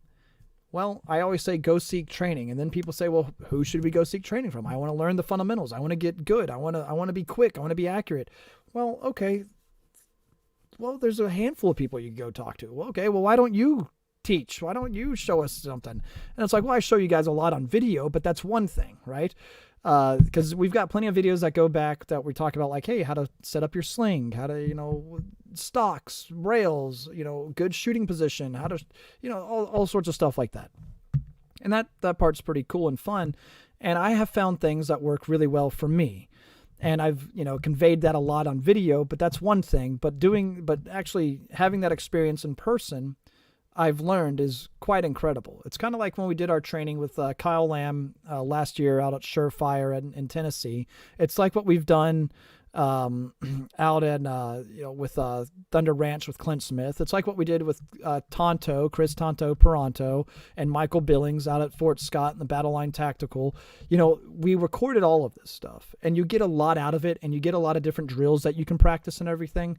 Well, I always say go seek training, and then people say, well, who should we go seek training from? I want to learn the fundamentals. I want to get good. I want to be quick. I want to be accurate. Well, okay. Well, there's a handful of people you can go talk to. Well, okay. Well, why don't you teach? Why don't you show us something? And it's like, well, I show you guys a lot on video, but that's one thing, right? Because we've got plenty of videos that go back that we talk about, like, hey, how to set up your sling, how to, you know, stocks, rails, you know, good shooting position, how to, you know, all sorts of stuff like that. And that part's pretty cool and fun. And I have found things that work really well for me. And I've, you know, conveyed that a lot on video, but that's one thing. But actually having that experience in person, I've learned, is quite incredible. It's kind of like when we did our training with Kyle Lamb last year out at Surefire in Tennessee. It's like what we've done out in, you know, with Thunder Ranch with Clint Smith. It's like what we did with Chris Tonto Peranto, and Michael Billings out at Fort Scott in the Battle Line Tactical. You know, we recorded all of this stuff, and you get a lot out of it, and you get a lot of different drills that you can practice and everything.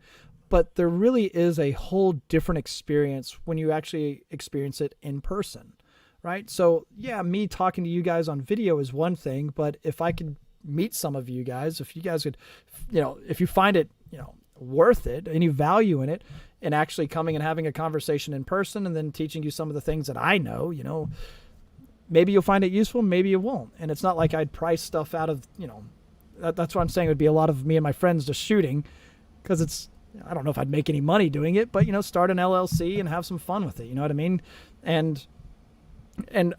But there really is a whole different experience when you actually experience it in person, right? So yeah, me talking to you guys on video is one thing, but if I could meet some of you guys, if you guys could, you know, if you find it, you know, worth it, any value in it, and actually coming and having a conversation in person, and then teaching you some of the things that I know, you know, maybe you'll find it useful, maybe you won't. And it's not like I'd price stuff out of, you know, that's what I'm saying. It would be a lot of me and my friends just shooting, because it's, I don't know if I'd make any money doing it, but, you know, start an LLC and have some fun with it. You know what I mean? And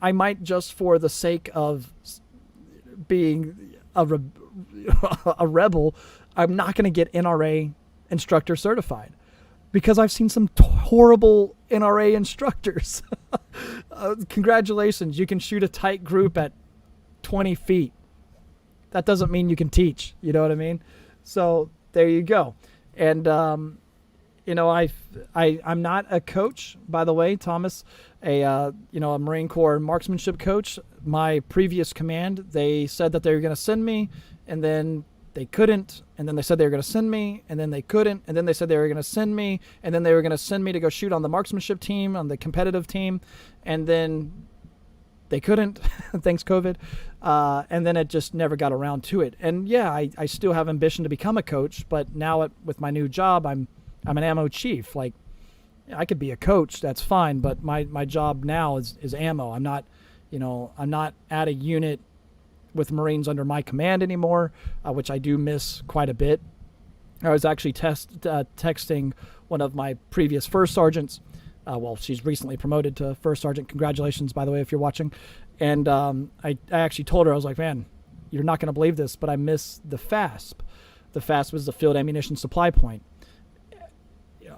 I might, just for the sake of being a rebel, I'm not going to get NRA instructor certified, because I've seen some horrible NRA instructors. Congratulations. You can shoot a tight group at 20 feet. That doesn't mean you can teach. You know what I mean? So there you go. And, you know, I'm not a coach, by the way, Thomas, you know, a Marine Corps marksmanship coach. My previous command, they said that they were going to send me, and then they couldn't. And then they said they were going to send me, and then they couldn't. And then they said they were going to send me, and then they were going to send me to go shoot on the marksmanship team, on the competitive team. And then they couldn't, thanks COVID. And then it just never got around to it. And yeah, I still have ambition to become a coach, but now with my new job, I'm an ammo chief. Like, I could be a coach, that's fine, but my job now is ammo. I'm not, you know, I'm not at a unit with Marines under my command anymore, which I do miss quite a bit. I was actually texting one of my previous first sergeants. Well, she's recently promoted to first sergeant. Congratulations, by the way, if you're watching. And I actually told her, I was like, man, you're not going to believe this, but I miss the FASP. The FASP was the field ammunition supply point.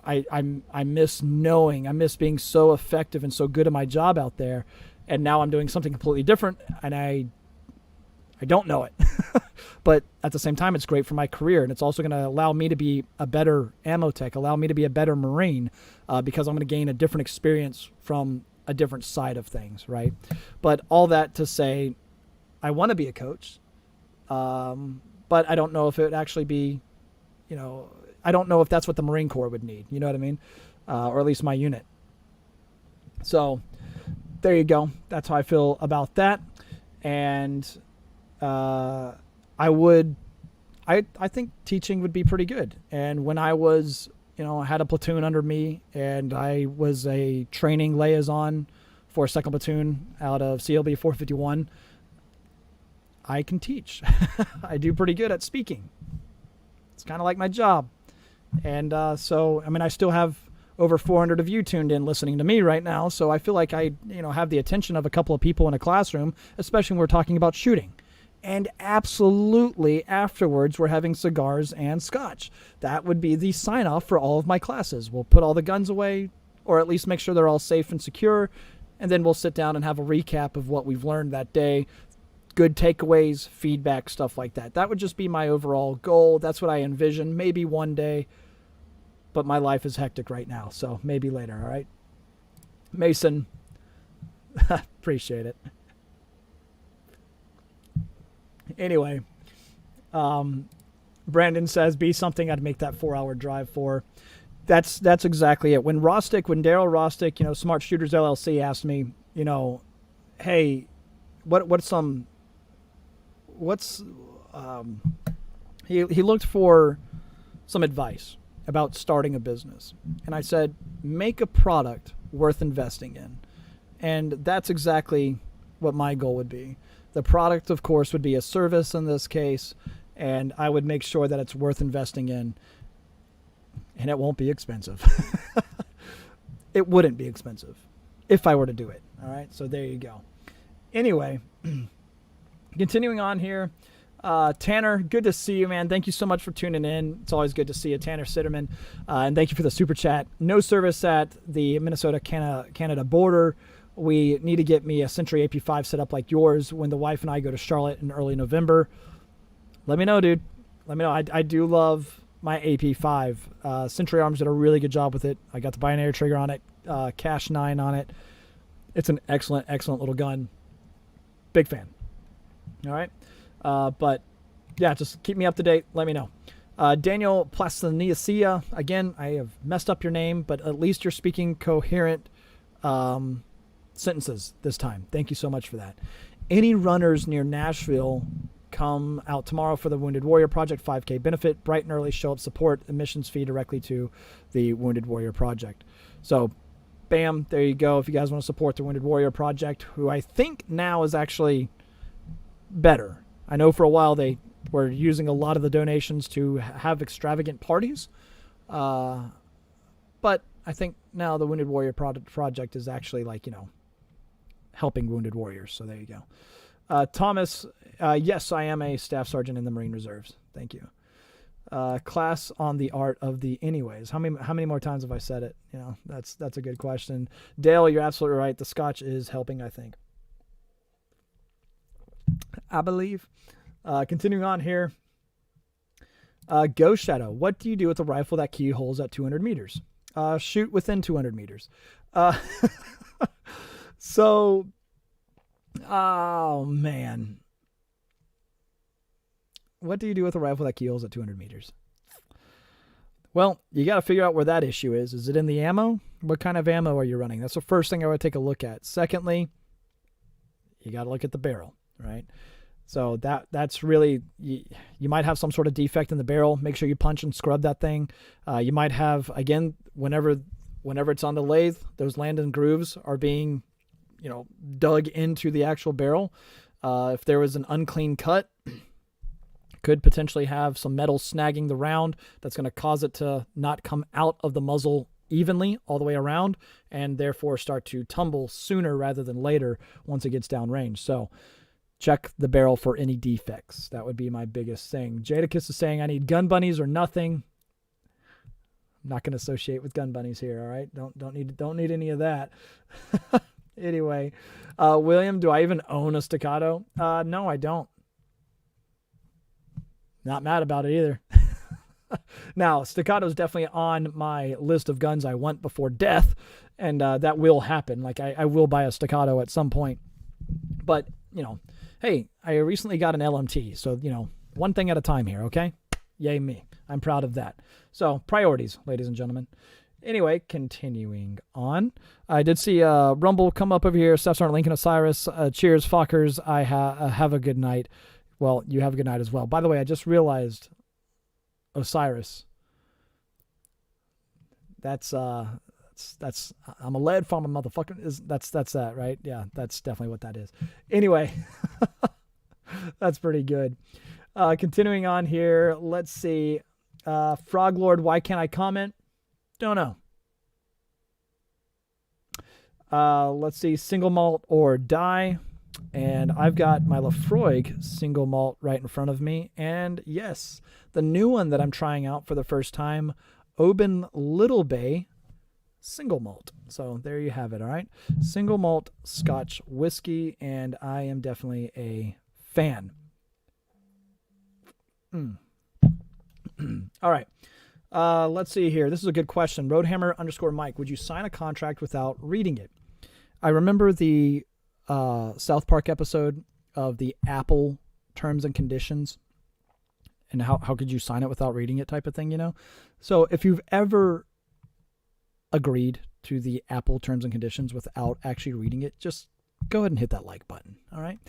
I miss knowing, I miss being so effective and so good at my job out there. And now I'm doing something completely different, and I don't know it. But at the same time, it's great for my career, and it's also going to allow me to be a better ammo tech, allow me to be a better Marine, because I'm going to gain a different experience from a different side of things, right? But all that to say, I want to be a coach, but I don't know if it would actually be, I don't know if that's what the Marine Corps would need, you know what I mean? Or at least my unit. So there you go. That's how I feel about that. And I think teaching would be pretty good. And when I was, I had a platoon under me, and I was a training liaison for 2nd Platoon out of CLB 451, I can teach. I do pretty good at speaking. It's kind of like my job. And so, I still have over 400 of you tuned in listening to me right now. So I feel like I, have the attention of a couple of people in a classroom, especially when we're talking about shooting. And absolutely afterwards, we're having cigars and scotch. That would be the sign off for all of my classes. We'll put all the guns away, or at least make sure they're all safe and secure. And then we'll sit down and have a recap of what we've learned that day. Good takeaways, feedback, stuff like that. That would just be my overall goal. That's what I envision. Maybe one day, but my life is hectic right now. So maybe later. All right. Mason, appreciate it. Anyway, Brandon says, be something I'd make that 4-hour drive for. That's exactly it. When Daryl Rostick, Smart Shooters LLC asked me, hey, he looked for some advice about starting a business. And I said, make a product worth investing in. And that's exactly what my goal would be. The product, of course, would be a service in this case, and I would make sure that it's worth investing in, and it won't be expensive. It wouldn't be expensive if I were to do it. All right, so there you go. Anyway, continuing on here, Tanner, good to see you, man. Thank you so much for tuning in. It's always good to see you, Tanner Sitterman, and thank you for the super chat. No service at the Minnesota-Canada border. We need to get me a Century AP5 set up like yours when the wife and I go to Charlotte in early November. Let me know, dude. Let me know. I do love my AP5. Century Arms did a really good job with it. I got the binary trigger on it, Cash 9 on it. It's an excellent, excellent little gun. Big fan. All right. But yeah, just keep me up to date. Let me know. Daniel Plastaniacia. Again, I have messed up your name, but at least you're speaking coherent sentences this time. Thank you so much for that. Any runners near Nashville come out tomorrow for the Wounded Warrior Project 5K benefit. Bright and early, show up, support, admissions fee directly to the Wounded Warrior Project. So bam, there you go. If you guys want to support the Wounded Warrior Project, who I think now is actually better. I know for a while they were using a lot of the donations to have extravagant parties. But I think now the Wounded Warrior Project is actually helping wounded warriors. So there you go. Thomas, yes, I am a staff sergeant in the Marine Reserves. Thank you. Class on the art of the anyways. How many more times have I said it? That's a good question. Dale, you're absolutely right. The scotch is helping, I think. I believe. Continuing on here. Ghost Shadow. What do you do with a rifle that keyholes at 200 meters? Shoot within 200 meters. So, oh man. What do you do with a rifle that keyholes at 200 meters? Well, you got to figure out where that issue is. Is it in the ammo? What kind of ammo are you running? That's the first thing I would take a look at. Secondly, you got to look at the barrel, right? So that's really, you might have some sort of defect in the barrel. Make sure you punch and scrub that thing. You might have, again, whenever it's on the lathe, those Landon grooves are being, dug into the actual barrel. If there was an unclean cut, Could potentially have some metal snagging the round that's going to cause it to not come out of the muzzle evenly all the way around, and therefore start to tumble sooner rather than later once it gets downrange. So check the barrel for any defects. That would be my biggest thing. Jadakiss is saying I need gun bunnies or nothing. I'm not going to associate with gun bunnies here, all right? Don't need any of that. Anyway, William, do I even own a staccato? No, I don't. Not mad about it either. Now, staccato is definitely on my list of guns I want before death, and that will happen. Like, I will buy a staccato at some point. But, you know, hey, I recently got an LMT, so, you know, one thing at a time here, okay? Yay me. I'm proud of that. So, priorities, ladies and gentlemen. Anyway, continuing on. I did see Rumble come up over here. Steph Sergeant Lincoln Osiris. Cheers, fuckers. I have a good night. Well, you have a good night as well. By the way, I just realized Osiris. That's I'm a lead farmer motherfucker. That's that, right? Yeah, that's definitely what that is. Anyway, that's pretty good. Continuing on here, let's see. Frog Lord, why can't I comment? Don't know. Let's see, single malt or die. And I've got my Lafroig single malt right in front of me. And yes, the new one that I'm trying out for the first time, Oban Little Bay single malt. So there you have it, all right? Single malt Scotch whiskey, and I am definitely a fan. All right. Let's see here. This is a good question. Roadhammer_Mike, would you sign a contract without reading it? I remember the South Park episode of the Apple terms and conditions and how could you sign it without reading it type of thing, you know? So if you've ever agreed to the Apple terms and conditions without actually reading it, just go ahead and hit that like button. All right.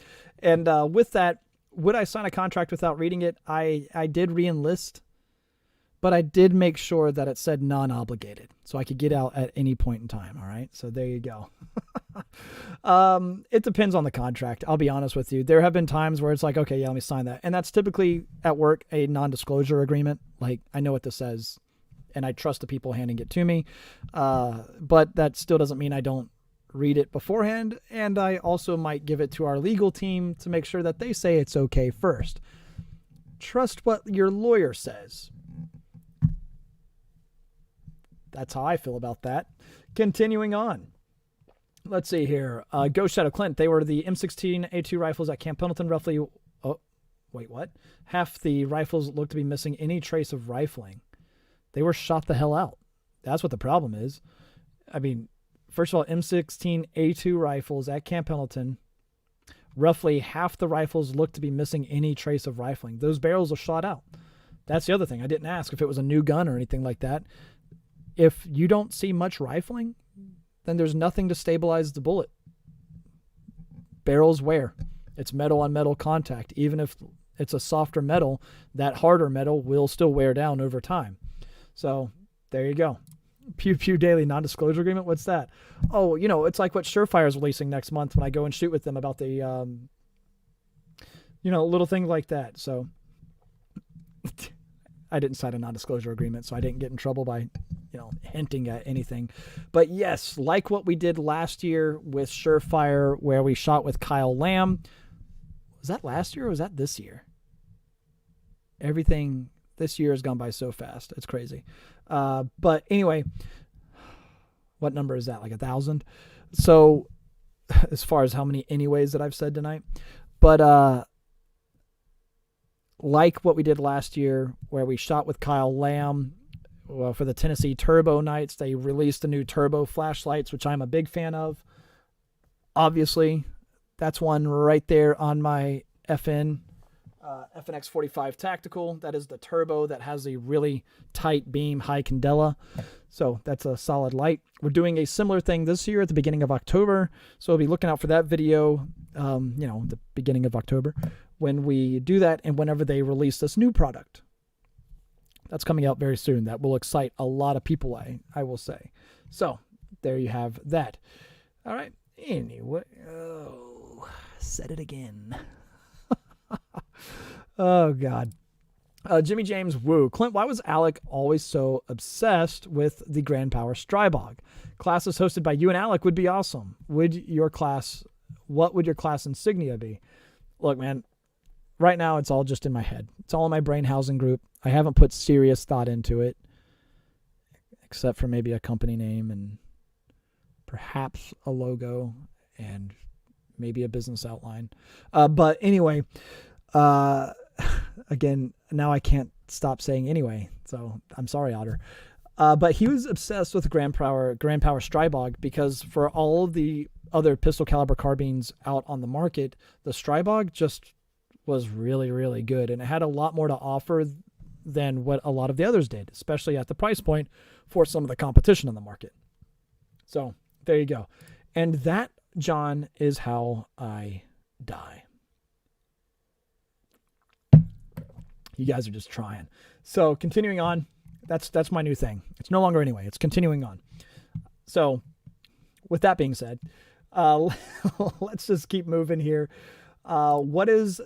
And with that, would I sign a contract without reading it? I did re-enlist, but I did make sure that it said non-obligated so I could get out at any point in time. All right. So there you go. It depends on the contract. I'll be honest with you. There have been times where it's like, okay, yeah, let me sign that. And that's typically at work, a non-disclosure agreement. Like, I know what this says and I trust the people handing it to me. But that still doesn't mean I don't read it beforehand. And I also might give it to our legal team to make sure that they say it's okay first. Trust what your lawyer says. That's how I feel about that. Continuing on. Let's see here. Ghost Shadow Clint. They were the M16A2 rifles at Camp Pendleton. Roughly, oh, wait, what? Half the rifles look to be missing any trace of rifling. They were shot the hell out. That's what the problem is. I mean, first of all, M16A2 rifles at Camp Pendleton. Roughly half the rifles look to be missing any trace of rifling. Those barrels are shot out. That's the other thing. I didn't ask if it was a new gun or anything like that. If you don't see much rifling, then there's nothing to stabilize the bullet. Barrels wear. It's metal on metal contact. Even if it's a softer metal, that harder metal will still wear down over time. So there you go. Pew Pew Daily non-disclosure agreement. What's that? Oh, you know, it's like what Surefire is releasing next month when I go and shoot with them about the, little thing like that. So I didn't sign a non-disclosure agreement, so I didn't get in trouble by, hinting at anything. But yes, like what we did last year with Surefire, where we shot with Kyle Lamb. Was that last year or was that this year? Everything this year has gone by so fast. It's crazy. But anyway, what number is that? Like 1,000? So as far as how many anyways that I've said tonight. But like what we did last year, where we shot with Kyle Lamb, well, for the Tennessee Turbo Nights, they released the new turbo flashlights, which I'm a big fan of. Obviously, that's one right there on my FNX 45 Tactical. That is the turbo that has a really tight beam, high candela. So that's a solid light. We're doing a similar thing this year at the beginning of October. So be looking out for that video, the beginning of October, when we do that and whenever they release this new product. That's coming out very soon. That will excite a lot of people, I will say. So there you have that. All right. Anyway, said it again. Oh, God. Jimmy James Woo. Clint, why was Alec always so obsessed with the Grand Power Strybog? Classes hosted by you and Alec would be awesome. What would your class insignia be? Look, man, right now it's all just in my head. It's all in my brain housing group. I haven't put serious thought into it, except for maybe a company name and perhaps a logo and maybe a business outline. But anyway, again, now I can't stop saying anyway, so I'm sorry, Otter. But he was obsessed with Grand Power Strybog because for all of the other pistol caliber carbines out on the market, the Strybog just was really, really good, and it had a lot more to offer than what a lot of the others did, especially at the price point for some of the competition on the market. So there you go. And that, John, is how I die. You guys are just trying. So continuing on, that's my new thing. It's no longer anyway. It's continuing on. So with that being said, let's just keep moving here. What is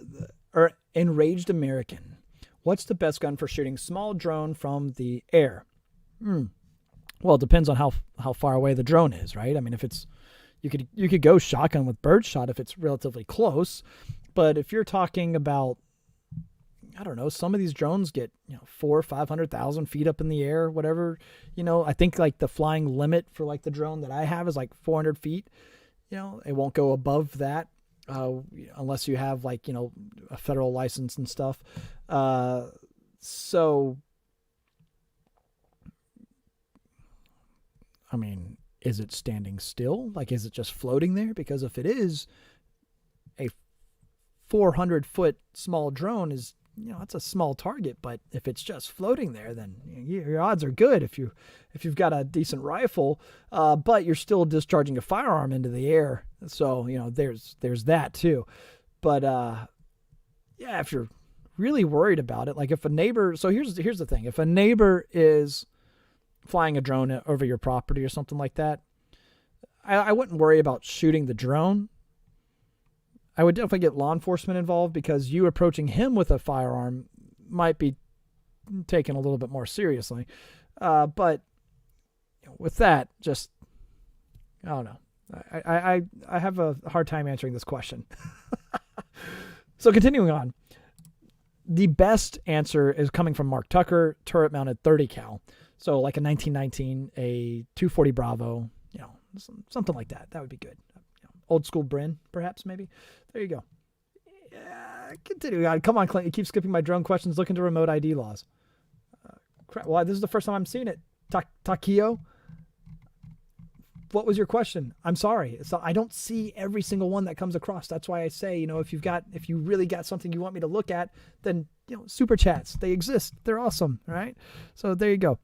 Enraged American? What's the best gun for shooting small drone from the air? Well, it depends on how far away the drone is, right? I mean, if it's you could go shotgun with birdshot if it's relatively close, but if you're talking about, I don't know, some of these drones get 400,000 or 500,000 feet up in the air, whatever. I think like the flying limit for like the drone that I have is like 400 feet. It won't go above that unless you have like a federal license and stuff. So, I mean, is it standing still? Like, is it just floating there? Because if it is, a 400-foot small drone is, it's a small target. But if it's just floating there, then your odds are good if you've got a decent rifle. But you're still discharging a firearm into the air, so there's that too. But yeah, if you're really worried about it, like if a neighbor. So here's the thing: if a neighbor is flying a drone over your property or something like that, I wouldn't worry about shooting the drone. I would definitely get law enforcement involved because you approaching him with a firearm might be taken a little bit more seriously. But with that, just, I don't know. I have a hard time answering this question. So continuing on, the best answer is coming from Mark Tucker, turret mounted 30 cal. So like a 1919, a 240 Bravo, something like that. That would be good. Old school Brin, perhaps, maybe. There you go. Yeah, continuing on. Come on, Clint. You keep skipping my drone questions. Look into remote ID laws. Crap. Well, this is the first time I'm seeing it. Takio? What was your question? I'm sorry. So I don't see every single one that comes across. That's why I say, if you really got something you want me to look at, then, super chats. They exist. They're awesome. Right? So there you go.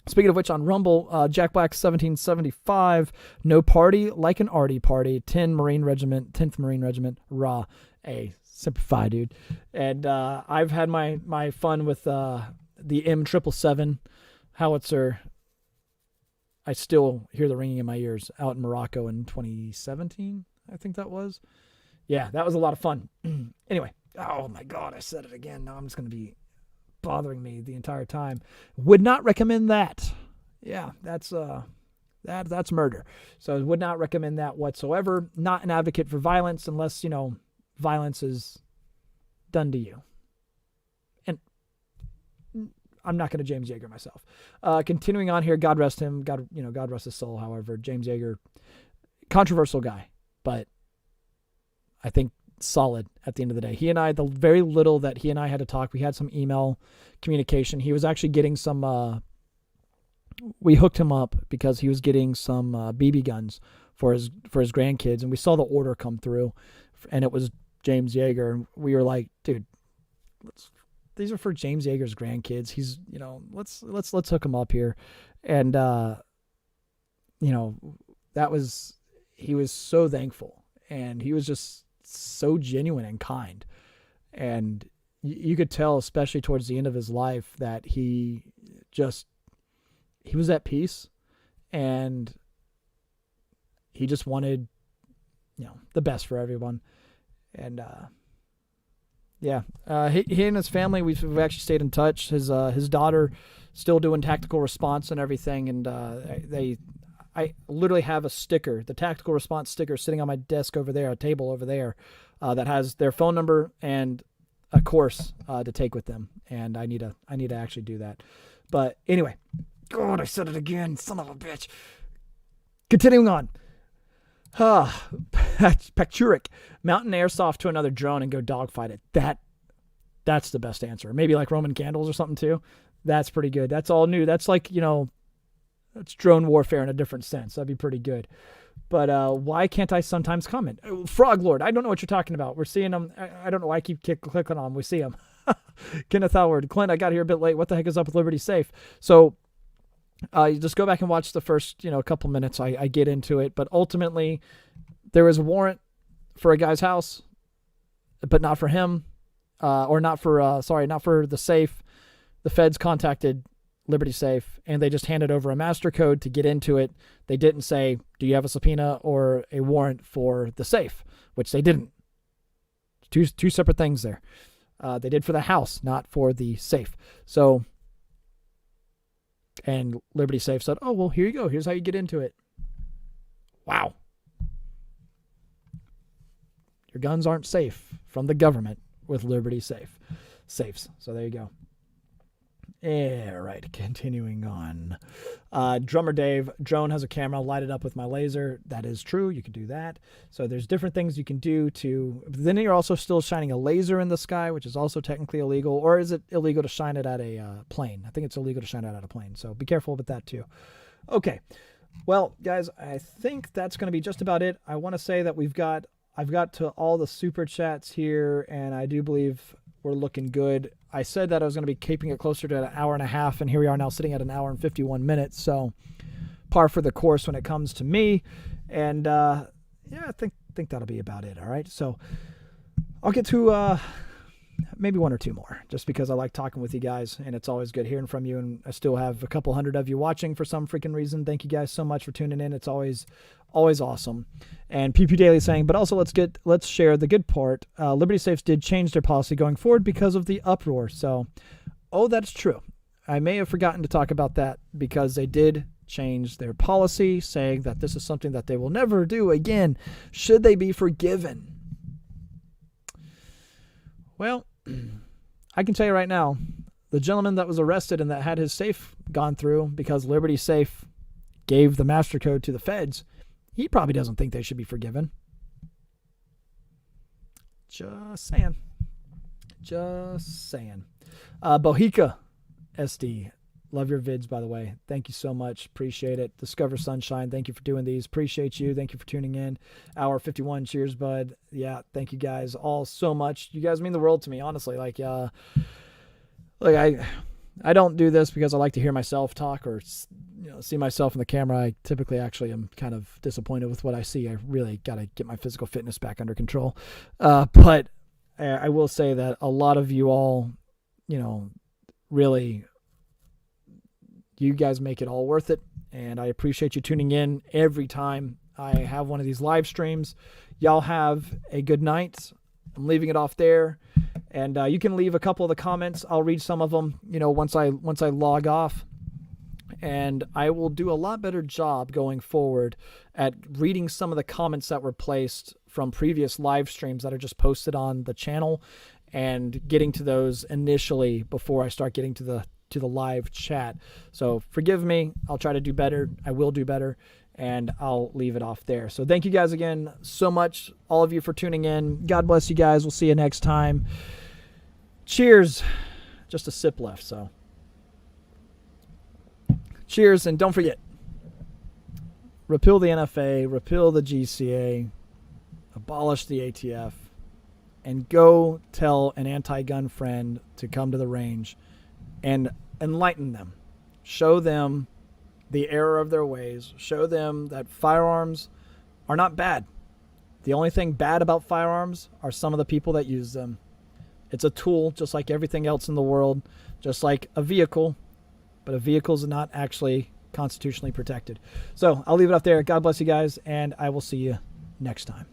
Speaking of which, on Rumble, Jack Black 1775, no party like an arty party, 10th Marine Regiment, raw, a simplify, dude. And I've had my fun with the M777 howitzer. I still hear the ringing in my ears out in Morocco in 2017, I think that was. Yeah, that was a lot of fun. Anyway, oh my God, I said it again. Now I'm just going to be bothering me the entire time. Would not recommend that. Yeah, that's murder. So I would not recommend that whatsoever. Not an advocate for violence unless, violence is done to you. And I'm not going to James Yeager myself. Continuing on here, God rest him. God rest his soul. However, James Yeager, controversial guy, but I think solid at the end of the day. He and I, the very little that he and I had to talk, we had some email communication. He was actually getting some, we hooked him up because he was getting some BB guns for his grandkids, and we saw the order come through, and it was James Yeager, and we were like, dude, these are for James Yeager's grandkids. He's, let's hook him up here. And, he was so thankful, and he was just so genuine and kind. And you could tell, especially towards the end of his life, that he was at peace, and he just wanted, the best for everyone. And, Yeah. He and his family, we've actually stayed in touch. His daughter still doing tactical response and everything, and I literally have a sticker, the tactical response sticker, sitting on my desk over there, a table over there, that has their phone number and a course to take with them, and I need to actually do that. But anyway, God, I said it again, son of a bitch. Continuing on. Pecturic. Mountain airsoft to another drone and go dogfight it. That's the best answer. Maybe like Roman candles or something too. That's pretty good. That's all new. That's like, that's drone warfare in a different sense. That'd be pretty good. But why can't I sometimes comment? Frog Lord, I don't know what you're talking about. We're seeing them. I don't know why I keep clicking on them. We see them. Kenneth Howard. Clint, I got here a bit late. What the heck is up with Liberty Safe? So you just go back and watch the first, couple minutes. I get into it. But ultimately, there was a warrant for a guy's house, but not for him. Not for the safe. The feds contacted Liberty Safe, and they just handed over a master code to get into it. They didn't say, do you have a subpoena or a warrant for the safe, which they didn't. Two separate things there. They did for the house, not for the safe. So, and Liberty Safe said, oh, well, here you go. Here's how you get into it. Wow. Your guns aren't safe from the government with Liberty Safes. So there you go. Yeah, right. Continuing on. Drummer Dave, drone has a camera, light it up with my laser. That is true. You can do that. So there's different things you can do to... Then you're also still shining a laser in the sky, which is also technically illegal. Or is it illegal to shine it at a plane? I think it's illegal to shine it at a plane. So be careful with that too. Okay. Well, guys, I think that's going to be just about it. I want to say that I've got to all the super chats here, and I do believe we're looking good. I said that I was going to be keeping it closer to an hour and a half, and here we are now sitting at an hour and 51 minutes. So par for the course when it comes to me. And I think that'll be about it. All right. So I'll get to maybe one or two more, just because I like talking with you guys, and it's always good hearing from you. And I still have a couple hundred of you watching for some freaking reason. Thank you guys so much for tuning in. It's always awesome. And PP Daily saying, but also let's share the good part. Liberty Safes did change their policy going forward because of the uproar. So, that's true. I may have forgotten to talk about that, because they did change their policy, saying that this is something that they will never do again. Should they be forgiven? Well, I can tell you right now, the gentleman that was arrested and that had his safe gone through because Liberty Safe gave the master code to the feds, he probably doesn't think they should be forgiven. Just saying. Bohica SD. Love your vids, by the way. Thank you so much. Appreciate it. Discover Sunshine. Thank you for doing these. Appreciate you. Thank you for tuning in. Hour 51. Cheers, bud. Yeah. Thank you guys all so much. You guys mean the world to me, honestly. I don't do this because I like to hear myself talk or see myself in the camera. I typically actually am kind of disappointed with what I see. I really got to get my physical fitness back under control. But I will say that a lot of you all, really, you guys make it all worth it. And I appreciate you tuning in every time I have one of these live streams. Y'all have a good night. I'm leaving it off there. And you can leave a couple of the comments. I'll read some of them, once I log off. And I will do a lot better job going forward at reading some of the comments that were placed from previous live streams that are just posted on the channel, and getting to those initially before I start getting to the live chat. So forgive me. I'll try to do better. I will do better. And I'll leave it off there. So thank you guys again so much, all of you, for tuning in. God bless you guys. We'll see you next time. Cheers. Just a sip left, so. Cheers, and don't forget, repeal the NFA, repeal the GCA, abolish the ATF, and go tell an anti-gun friend to come to the range and enlighten them. Show them the error of their ways. Show them that firearms are not bad. The only thing bad about firearms are some of the people that use them. It's a tool, just like everything else in the world, just like a vehicle, but a vehicle is not actually constitutionally protected. So I'll leave it up there. God bless you guys, and I will see you next time.